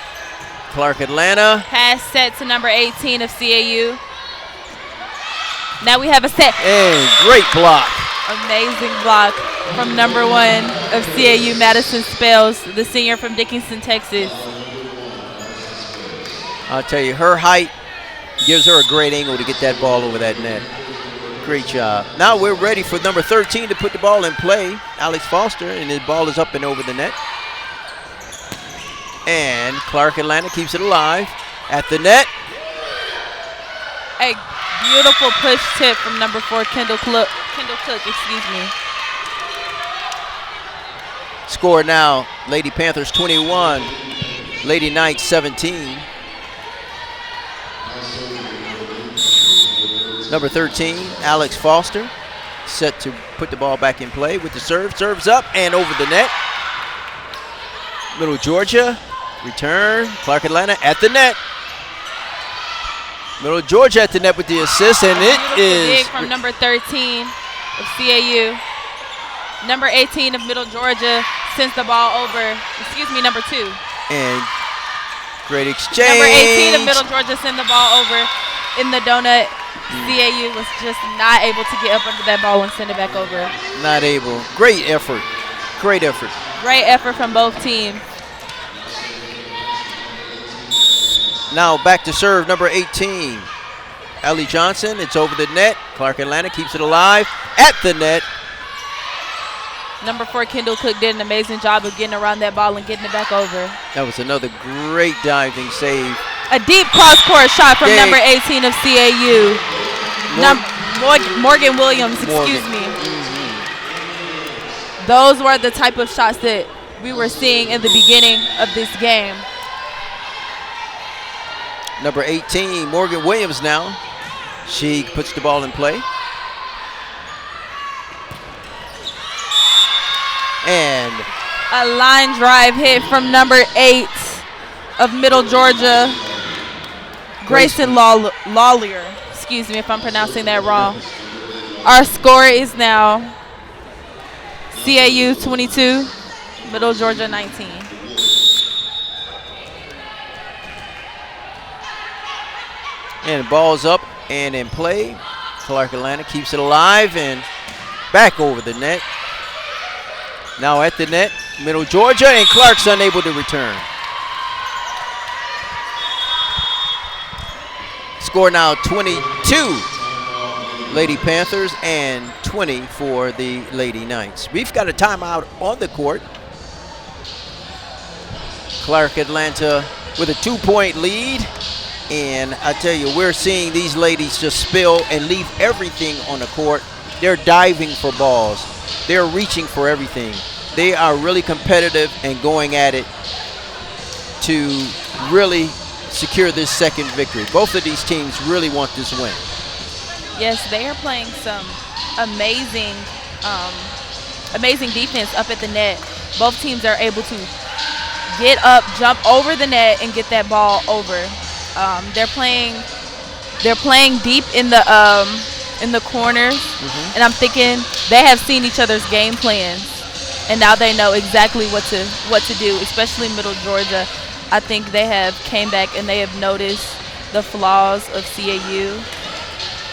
Clark Atlanta. Pass set to number 18 of CAU. Now we have a set. And great block. Amazing block from number 1 of CAU, Madison Spells, the senior from Dickinson, Texas. I'll tell you, her height gives her a great angle to get that ball over that net. Great job. Now we're ready for number 13 to put the ball in play, Alex Foster, and his ball is up and over the net. And Clark Atlanta keeps it alive at the net. A beautiful push tip from number 4, Kendall Cook, Score now, Lady Panthers 21, Lady Knights 17. Number 13, Alex Foster, set to put the ball back in play with the serve. Serves up and over the net. Middle Georgia, return. Clark Atlanta at the net. Middle Georgia at the net with the assist, and it is dig from number 13 of CAU. Number 18 of Middle Georgia sends the ball over. Number 2. And great exchange. Number 18 of Middle Georgia send the ball over in the donut. CAU was just not able to get up under that ball and send it back over. Not able. Great effort. Great effort. Great effort from both teams. Now back to serve number 18. Ellie Johnson, it's over the net. Clark Atlanta keeps it alive at the net. Number 4, Kendall Cook did an amazing job of getting around that ball and getting it back over. That was another great diving save. A deep cross-court shot from number 18 of CAU. Morgan Williams, excuse me. Those were the type of shots that we were seeing in the beginning of this game. Number 18, Morgan Williams now. She puts the ball in play. And a line drive hit from number 8 of Middle Georgia, Grayson Lawlier. Excuse me if I'm pronouncing that wrong. Our score is now CAU 22, Middle Georgia 19. And the ball's up and in play. Clark Atlanta keeps it alive and back over the net. Now at the net, Middle Georgia, and Clark's unable to return. Score now 22 Lady Panthers and 20 for the Lady Knights. We've got a timeout on the court. Clark Atlanta with a 2-point lead. And I tell you, we're seeing these ladies just spill and leave everything on the court. They're diving for balls. They're reaching for everything. They are really competitive and going at it to really secure this second victory. Both of these teams really want this win. Yes, they are playing some amazing defense up at the net. Both teams are able to get up, jump over the net, and get that ball over. They're playing deep in the corners, and I'm thinking they have seen each other's game plans, and now they know exactly what to do. Especially Middle Georgia, I think they have came back and they have noticed the flaws of CAU,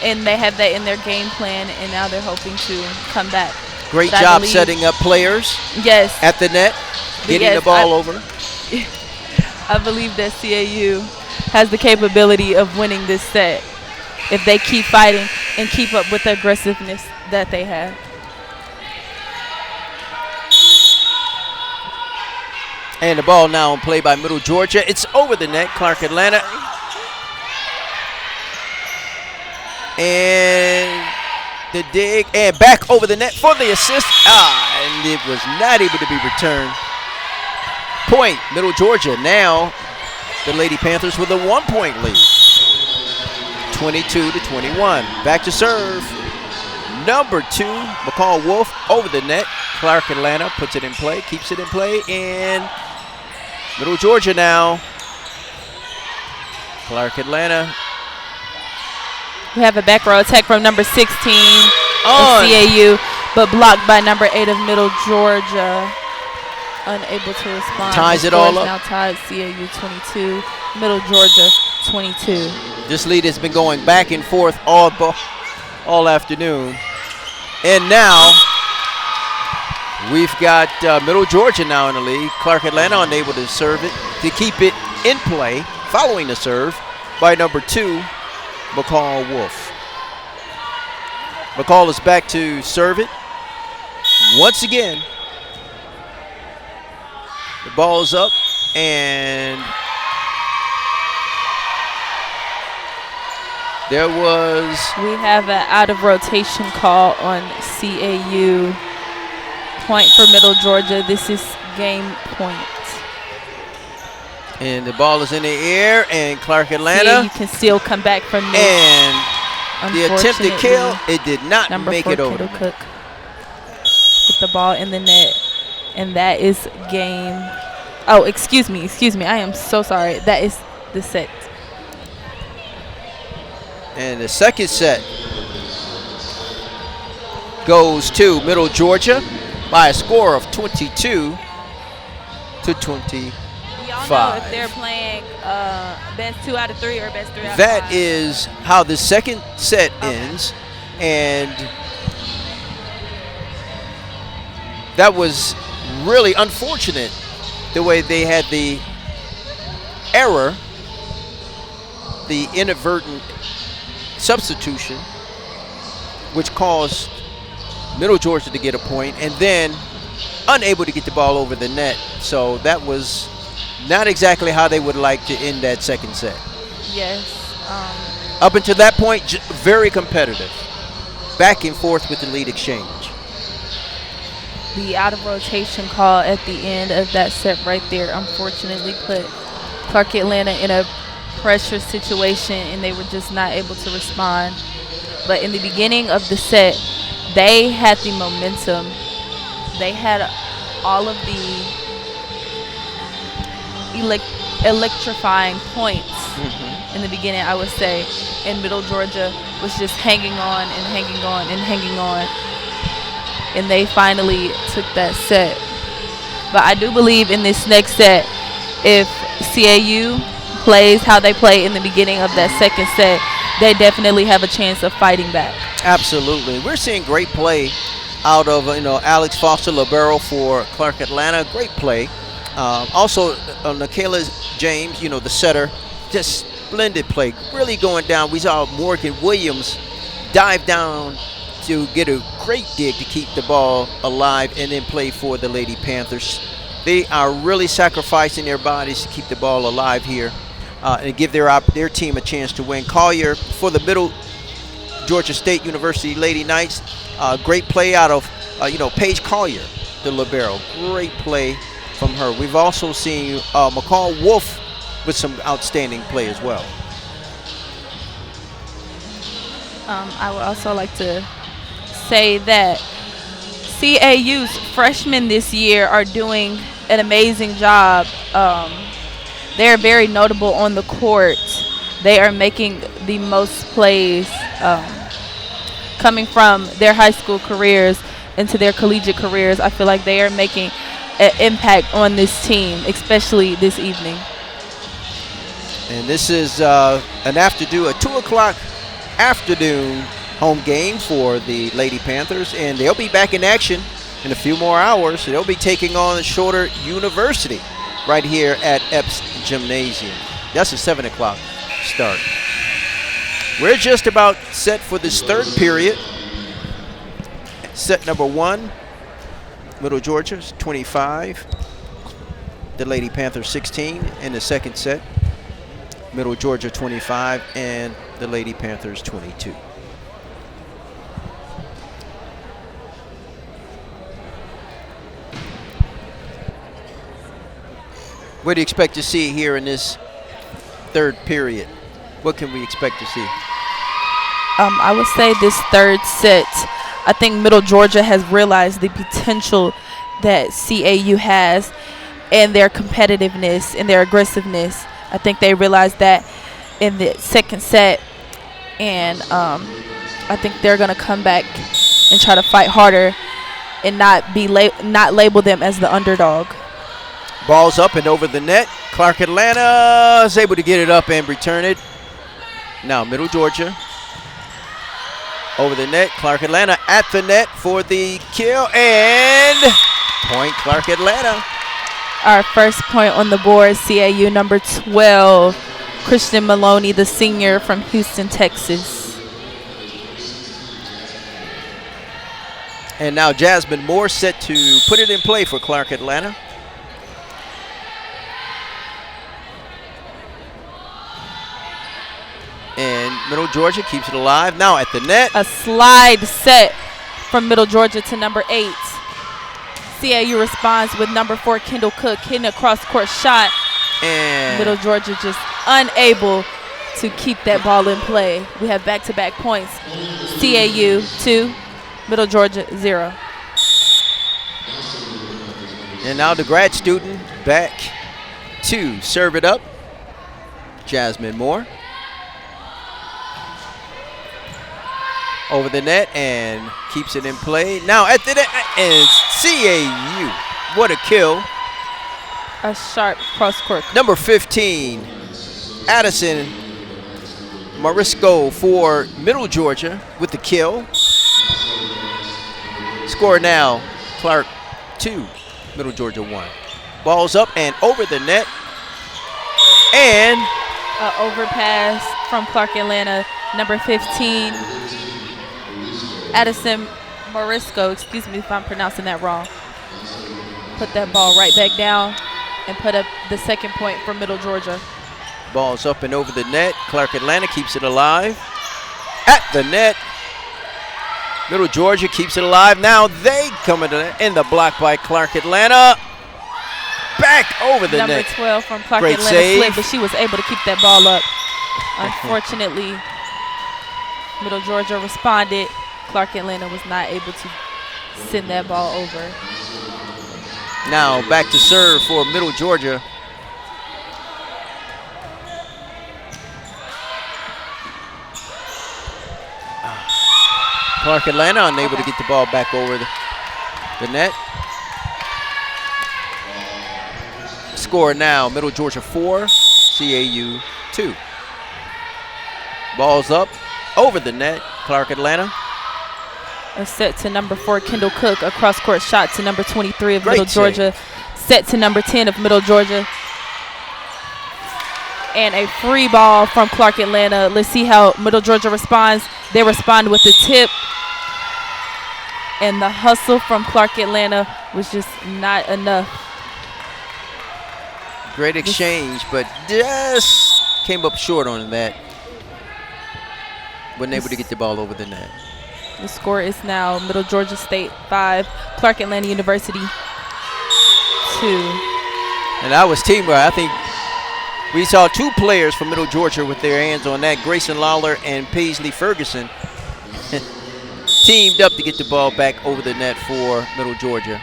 and they have that in their game plan, and now they're hoping to come back. Great But I job believe- setting up players Yes, at the net, getting yes, the ball over. I believe that CAU has the capability of winning this set if they keep fighting and keep up with the aggressiveness that they have. And the ball now in play by Middle Georgia. It's over the net, Clark Atlanta. And the dig, and back over the net for the assist. And it was not able to be returned. Point, Middle Georgia. Now the Lady Panthers with a 1-point lead. 22-21. Back to serve. Number 2, McCall Wolf over the net. Clark Atlanta puts it in play, keeps it in play, and Middle Georgia now. Clark Atlanta. We have a back row attack from number 16 On. of CAU, but blocked by number 8 of Middle Georgia. Unable to respond. Ties The it all score is up. Now tied CAU 22, Middle Georgia 22. This lead has been going back and forth all afternoon. And now we've got Middle Georgia now in the lead. Clark Atlanta unable to serve it, to keep it in play, following the serve by number 2, McCall Wolf. McCall is back to serve it. Once again, the ball is up, and there was We have an out of rotation call on CAU. Point for Middle Georgia. This is game point. and the ball is in the air, and Clark CAU Atlanta, can still come back from this. and the attempted kill, Unfortunately, it did not number make 4 it over. Kittle Cook with the ball in the net, and that is game. Oh, excuse me. I am so sorry. That is the set. And the second set goes to Middle Georgia by a score of 22-20. Y'all know Five. if they're playing best 2 out of 3 or best 3 out of 5. That is how the second set ends, and that was really unfortunate the way they had the error, the inadvertent substitution, which caused Middle Georgia to get a point, and then unable to get the ball over the net. So that was not exactly how they would like to end that second set. Yes. Up until that point, very competitive. Back and forth with the lead exchange. The out of rotation call at the end of that set right there unfortunately put Clark Atlanta in a pressure situation, and they were just not able to respond. But in the beginning of the set, they had the momentum. They had all of the electrifying points in the beginning, I would say, and Middle Georgia was just hanging on and hanging on and hanging on, and they finally took that set. But I do believe in this next set, if CAU plays how they play in the beginning of that second set, they definitely have a chance of fighting back. Absolutely. We're seeing great play out of Alex Foster, libero for Clark Atlanta. Great play. Also, Nikayla James, the setter, just splendid play. Really going down. We saw Morgan Williams dive down to get a great dig to keep the ball alive and then play for the Lady Panthers. They are really sacrificing their bodies to keep the ball alive here and give their team a chance to win. Collier for the Middle Georgia State University Lady Knights. Great play out of Paige Collier, the libero. Great play from her. We've also seen McCall Wolf with some outstanding play as well. I would also like to say that CAU's freshmen this year are doing an amazing job. They're very notable on the court. They are making the most plays coming from their high school careers into their collegiate careers. I feel like they are making an impact on this team, especially this evening. And this is an after-due, a 2 o'clock afternoon home game for the Lady Panthers, and they'll be back in action in a few more hours. They'll be taking on Shorter University right here at Epps Gymnasium. That's a 7 o'clock start. We're just about set for this third period. Set number 1, Middle Georgia's 25, the Lady Panthers 16 in the second set. Middle Georgia 25 and the Lady Panthers 22. What do you expect to see here in this third period? What can we expect to see? I would say this third set, I think Middle Georgia has realized the potential that CAU has and their competitiveness and their aggressiveness. I think they realized that in the second set, and I think they're going to come back and try to fight harder and not label them as the underdog. Ball's up and over the net. Clark Atlanta is able to get it up and return it. Now Middle Georgia over the net. Clark Atlanta at the net for the kill, and point Clark Atlanta. Our first point on the board, CAU number 12, Christian Maloney, the senior from Houston, Texas. And now Jasmine Moore set to put it in play for Clark Atlanta. And Middle Georgia keeps it alive. Now at the net. A slide set from Middle Georgia to number 8. CAU responds with number 4, Kendall Cook, hitting a cross-court shot. And Middle Georgia just unable to keep that ball in play. We have back-to-back points. CAU 2, Middle Georgia 0. And now the grad student back to serve it up. Jasmine Moore. Over the net and keeps it in play. Now at the net, and CAU. What a kill. A sharp cross-court. Number 15, Addison Morisco for Middle Georgia with the kill. Score now, Clark 2, Middle Georgia 1. Ball's up and over the net. And overpass from Clark Atlanta, number 15. Addison Morisco, excuse me if I'm pronouncing that wrong. Put that ball right back down and put up the second point for Middle Georgia. ball's up and over the net. Clark Atlanta keeps it alive. At the net. Middle Georgia keeps it alive. Now they come in the block by Clark Atlanta. Back over the net. Number 12 from Clark Great Atlanta save. slid, but she was able to keep that ball up. Unfortunately, Middle Georgia responded. Clark Atlanta was not able to send that ball over. Now back to serve for Middle Georgia. Clark Atlanta unable to get the ball back over the net. Score now, Middle Georgia 4, CAU 2. Ball's up, over the net, Clark Atlanta. A set to number 4, Kendall Cook. A cross-court shot to number 23 of Great Middle save. Georgia. Set to number 10 of Middle Georgia. And a free ball from Clark Atlanta. Let's see how Middle Georgia responds. They respond with the tip. And the hustle from Clark Atlanta was just not enough. Great exchange, but just came up short on that. Wasn't able to get the ball over the net. The score is now Middle Georgia State 5, Clark Atlanta University 2. And that was teamwork. I think we saw two players from Middle Georgia with their hands on that. Grayson Lawler and Paisley Ferguson teamed up to get the ball back over the net for Middle Georgia.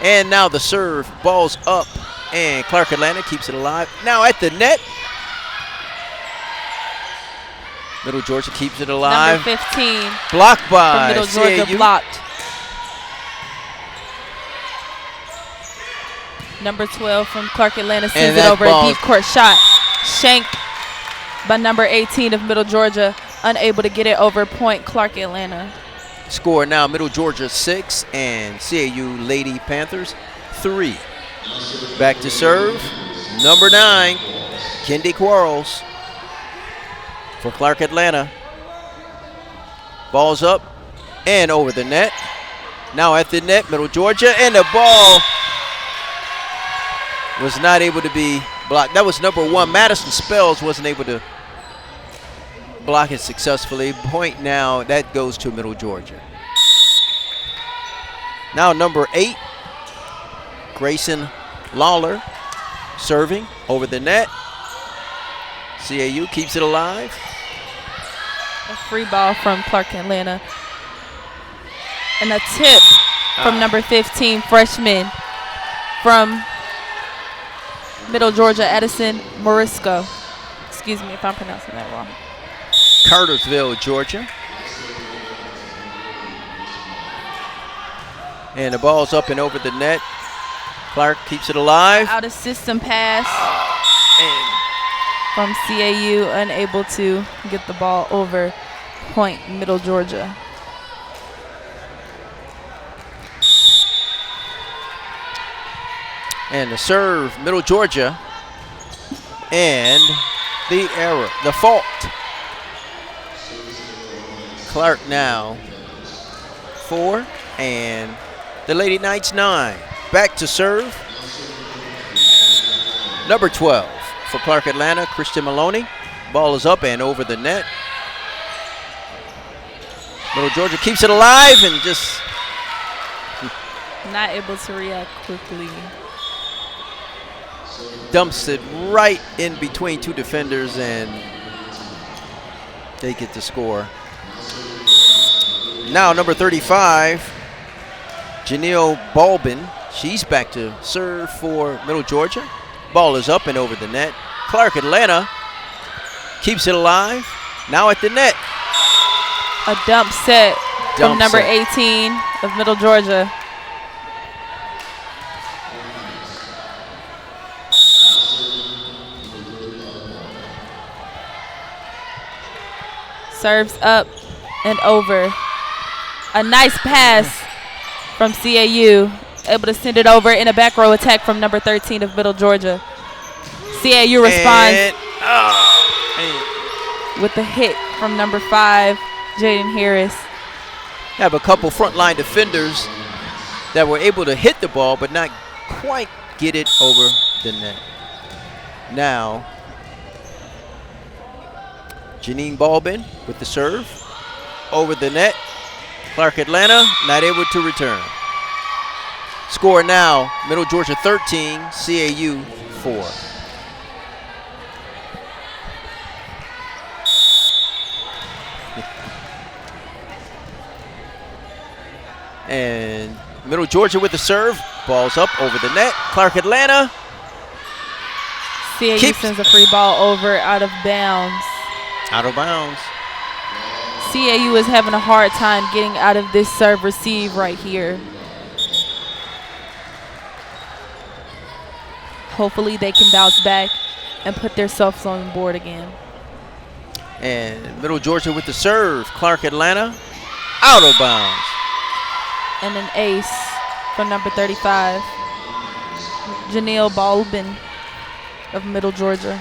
And now the serve, ball's up, and Clark Atlanta keeps it alive. Now at the net. Middle Georgia keeps it alive. Number 15 Blocked from by Middle Georgia, CAU. blocked. Number 12 from Clark Atlanta sends it that over a ball- deep court shot. Shanked by number 18 of Middle Georgia. unable to get it over. Point Clark Atlanta. Score now, Middle Georgia 6 and CAU Lady Panthers 3. Back to serve, number 9, Kendi Quarles for Clark Atlanta. Ball's up and over the net. Now at the net, Middle Georgia, and the ball was not able to be blocked. That was number 1. Madison Spells wasn't able to block it successfully. Point now, that goes to Middle Georgia. Now number 8, Grayson Lawler serving over the net. CAU keeps it alive. A free ball from Clark Atlanta. And a tip from number 15, freshman from Middle Georgia, Edison Morisco. Excuse me if I'm pronouncing that wrong. Cartersville, Georgia. And the ball's up and over the net. Clark keeps it alive. Out of system pass from CAU, unable to get the ball over. Point Middle Georgia. And the serve, Middle Georgia. And the error, the fault. Clark now 4 and the Lady Knights 9. Back to serve. Number 12 for Clark Atlanta, Christian Maloney. Ball is up and over the net. Middle Georgia keeps it alive and just not able to react quickly. Dumps it right in between 2 defenders, and they get the score. Now number 35, Janelle Balbin. She's back to serve for Middle Georgia. Ball is up and over the net. Clark Atlanta keeps it alive. Now at the net. A dump set from number 18 of Middle Georgia. Serves up and over. A nice pass from CAU. Able to send it over in a back row attack from number 13 of Middle Georgia. CAU responds with the hit from number 5, Jaden Harris. Have a couple frontline defenders that were able to hit the ball but not quite get it over the net. Now, Janine Balbin with the serve. Over the net. Clark Atlanta not able to return. Score now, Middle Georgia 13, CAU 4. And Middle Georgia with the serve. Ball's up over the net. Clark Atlanta. CAU sends a free ball over out of bounds. Out of bounds. CAU is having a hard time getting out of this serve receive right here. Hopefully they can bounce back and put themselves on the board again. And Middle Georgia with the serve. Clark Atlanta out of bounds. And an ace from number 35, Janelle Balbin of Middle Georgia.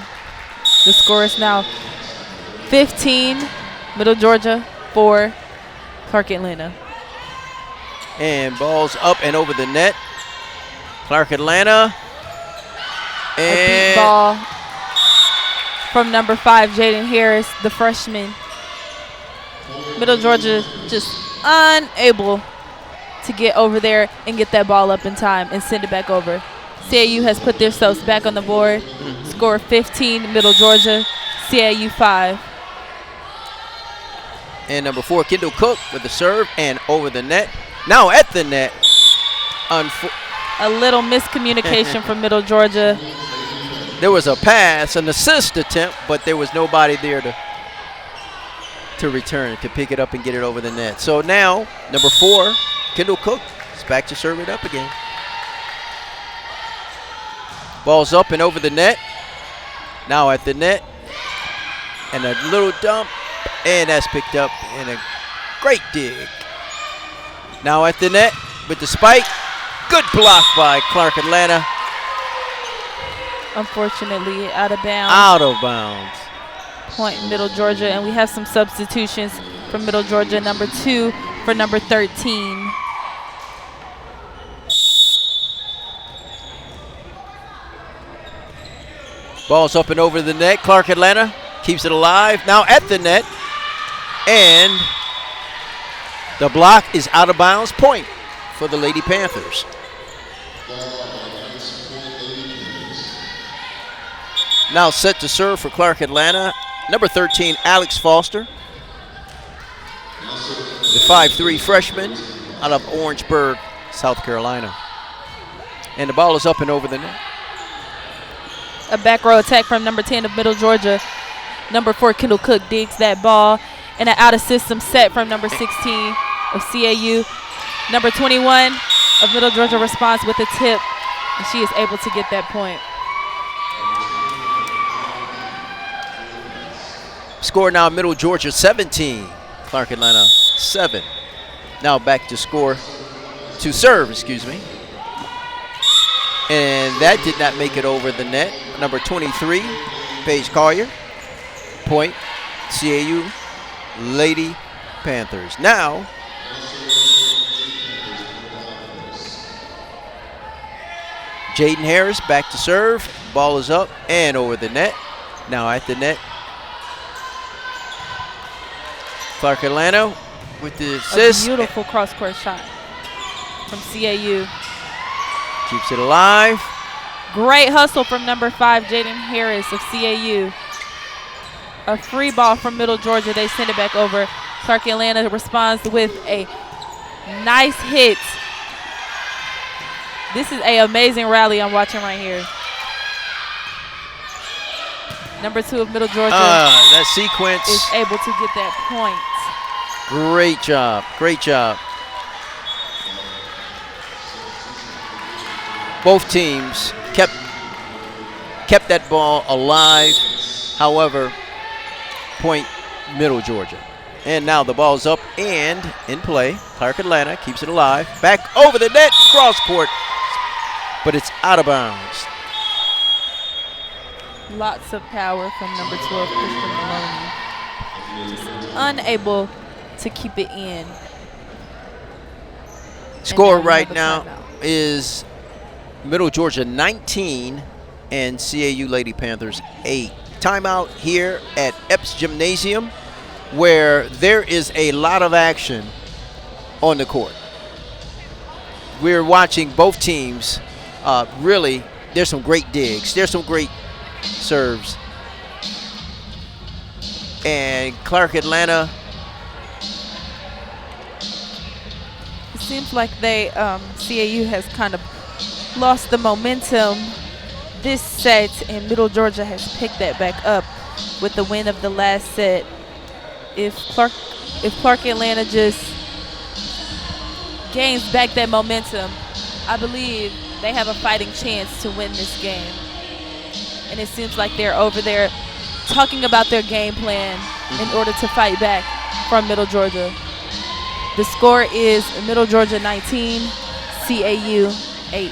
The score is now 15, Middle Georgia 4, Clark Atlanta. And ball's up and over the net. Clark Atlanta. And a deep ball from number 5, Jaden Harris, the freshman. Middle Georgia just unable to get over there and get that ball up in time and send it back over. CAU has put themselves back on the board. Score 15, Middle Georgia, CAU 5. And number 4, Kendall Cook with the serve and over the net. Now at the net. A little miscommunication from Middle Georgia. There was a pass, an assist attempt, but there was nobody there to return, to pick it up and get it over the net. So now, number 4, Kendall Cook is back to serve it up again. Ball's up and over the net. Now at the net. And a little dump And that's picked up in a great dig. Now at the net with the spike. Good block by Clark Atlanta. Unfortunately, out of bounds. Out of bounds. Point Middle Georgia, and we have some substitutions from Middle Georgia. Number 2 for number 13. Ball's up and over the net. Clark Atlanta keeps it alive. Now at the net. And the block is out of bounds. Point for the Lady Panthers. Now set to serve for Clark Atlanta. Number 13, Alex Foster. The 5'3" freshman out of Orangeburg, South Carolina. And the ball is up and over the net. A back row attack from number 10 of Middle Georgia. Number 4, Kendall Cook digs that ball. And an out-of-system set from number 16 of CAU. Number 21 of Middle Georgia responds with a tip, and she is able to get that point. Score now Middle Georgia 17, Clark Atlanta 7. Now back to serve, excuse me. And that did not make it over the net. Number 23, Paige Collier. Point, CAU Lady Panthers. Now, Jaden Harris back to serve. Ball is up and over the net. Now at the net, Clark Atlanta with the assist. A beautiful cross-court shot from CAU. Keeps it alive. Great hustle from number 5, Jaden Harris of CAU. A free ball from Middle Georgia. They send it back over. Clark Atlanta responds with a nice hit. This is an amazing rally I'm watching right here. Number 2 of Middle Georgia that sequence is able to get that point. Great job. Great job. Both teams kept that ball alive. However, point Middle Georgia. And now the ball's up and in play. Clark Atlanta keeps it alive. Back over the net, cross court. But it's out of bounds. Lots of power from number 12, Christian Maloney. Just unable to keep it in. Score right now is Middle Georgia 19 and CAU Lady Panthers 8. Timeout here at Epps Gymnasium, where there is a lot of action on the court. We're watching both teams. Really, there's some great digs. There's some great serves. And Clark Atlanta. It seems like CAU has kind of lost the momentum this set, and Middle Georgia has picked that back up with the win of the last set. If Clark Atlanta just gains back that momentum, I believe they have a fighting chance to win this game. And it seems like they're over there talking about their game plan in order to fight back from Middle Georgia. The score is Middle Georgia 19, CAU 8.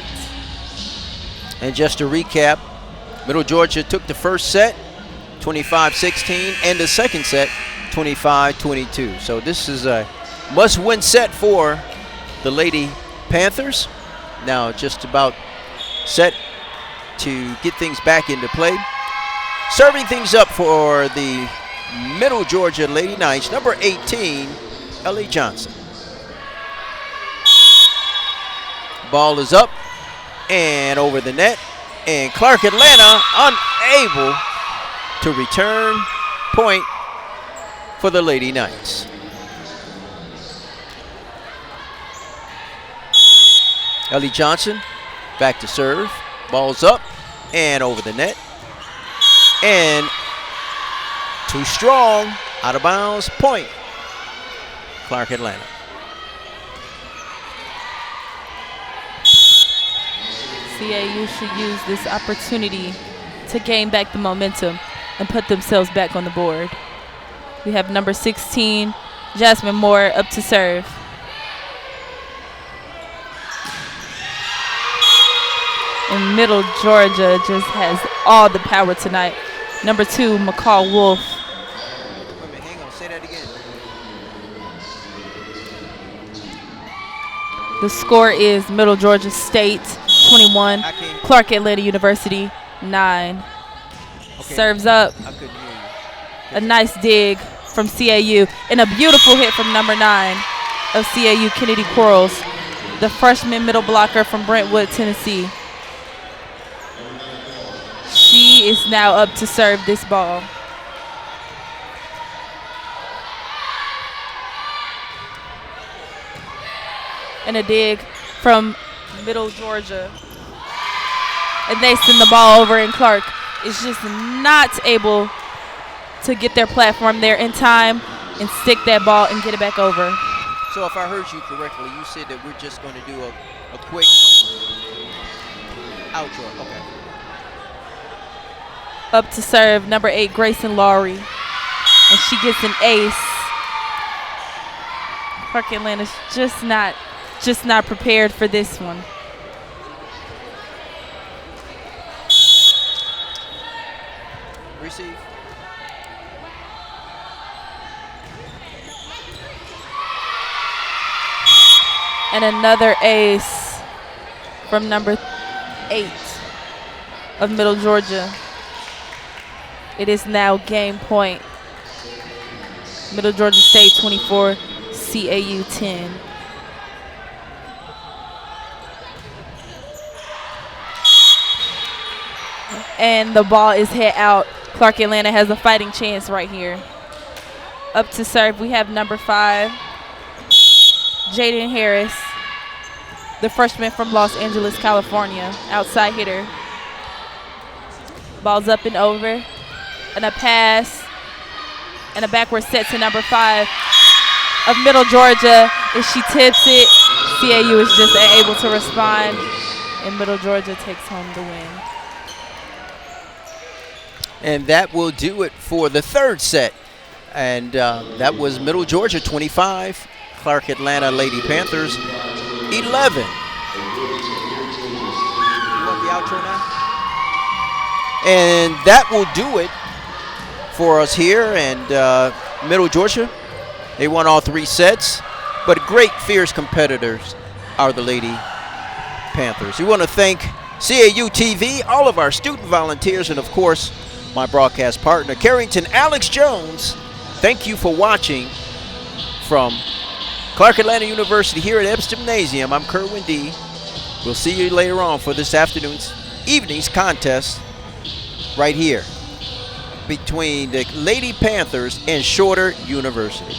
And just to recap, Middle Georgia took the first set 25-16 and the second set 25-22. So this is a must-win set for the Lady Panthers. Now just about set to get things back into play. Serving things up for the Middle Georgia Lady Knights, number 18, Ellie Johnson. Ball is up and over the net. And Clark Atlanta unable to return. Point for the Lady Knights. Ellie Johnson back to serve. Ball's up and over the net. And too strong, out of bounds, point. Clark Atlanta. CAU should use this opportunity to gain back the momentum and put themselves back on the board. We have number 16, Jasmine Moore, up to serve. And Middle Georgia just has all the power tonight. Number 2, McCall Wolf. Wait a minute, hang on, say that again. The score is Middle Georgia State 21, Clark Atlanta University 9. Okay. Serves up. I couldn't hear you. A nice dig from CAU and a beautiful hit from number 9 of CAU, Kennedy Quarles, the freshman middle blocker from Brentwood, Tennessee. She is now up to serve this ball. And a dig from Middle Georgia. And they send the ball over, and Clark is just not able to get their platform there in time and stick that ball and get it back over. So if I heard you correctly, you said that we're just going to do a quick outro. Okay. Up to serve, number 8, Grayson Lowry. And she gets an ace. Clark Atlanta's just not prepared for this one. Receive. And another ace from number 8 of Middle Georgia. It is now game point. Middle Georgia State 24, CAU 10. And the ball is hit out. Clark Atlanta has a fighting chance right here. Up to serve, we have number 5, Jaden Harris, the freshman from Los Angeles, California, outside hitter. Ball's up and over, and a pass, and a backward set to number 5 of Middle Georgia. If she tips it, CAU is just able to respond, and Middle Georgia takes home the win. And that will do it for the third set. And that was Middle Georgia 25, Clark Atlanta Lady Panthers 11. You want the outro now? And that will do it for us here. And Middle Georgia, they won all 3 sets. But great, fierce competitors are the Lady Panthers. We want to thank CAU-TV, all of our student volunteers, and of course, my broadcast partner, Carrington Alex Jones. Thank you for watching from Clark Atlanta University here at Epps Gymnasium. I'm Kerwin D. We'll see you later on for this evening's contest right here between the Lady Panthers and Shorter University.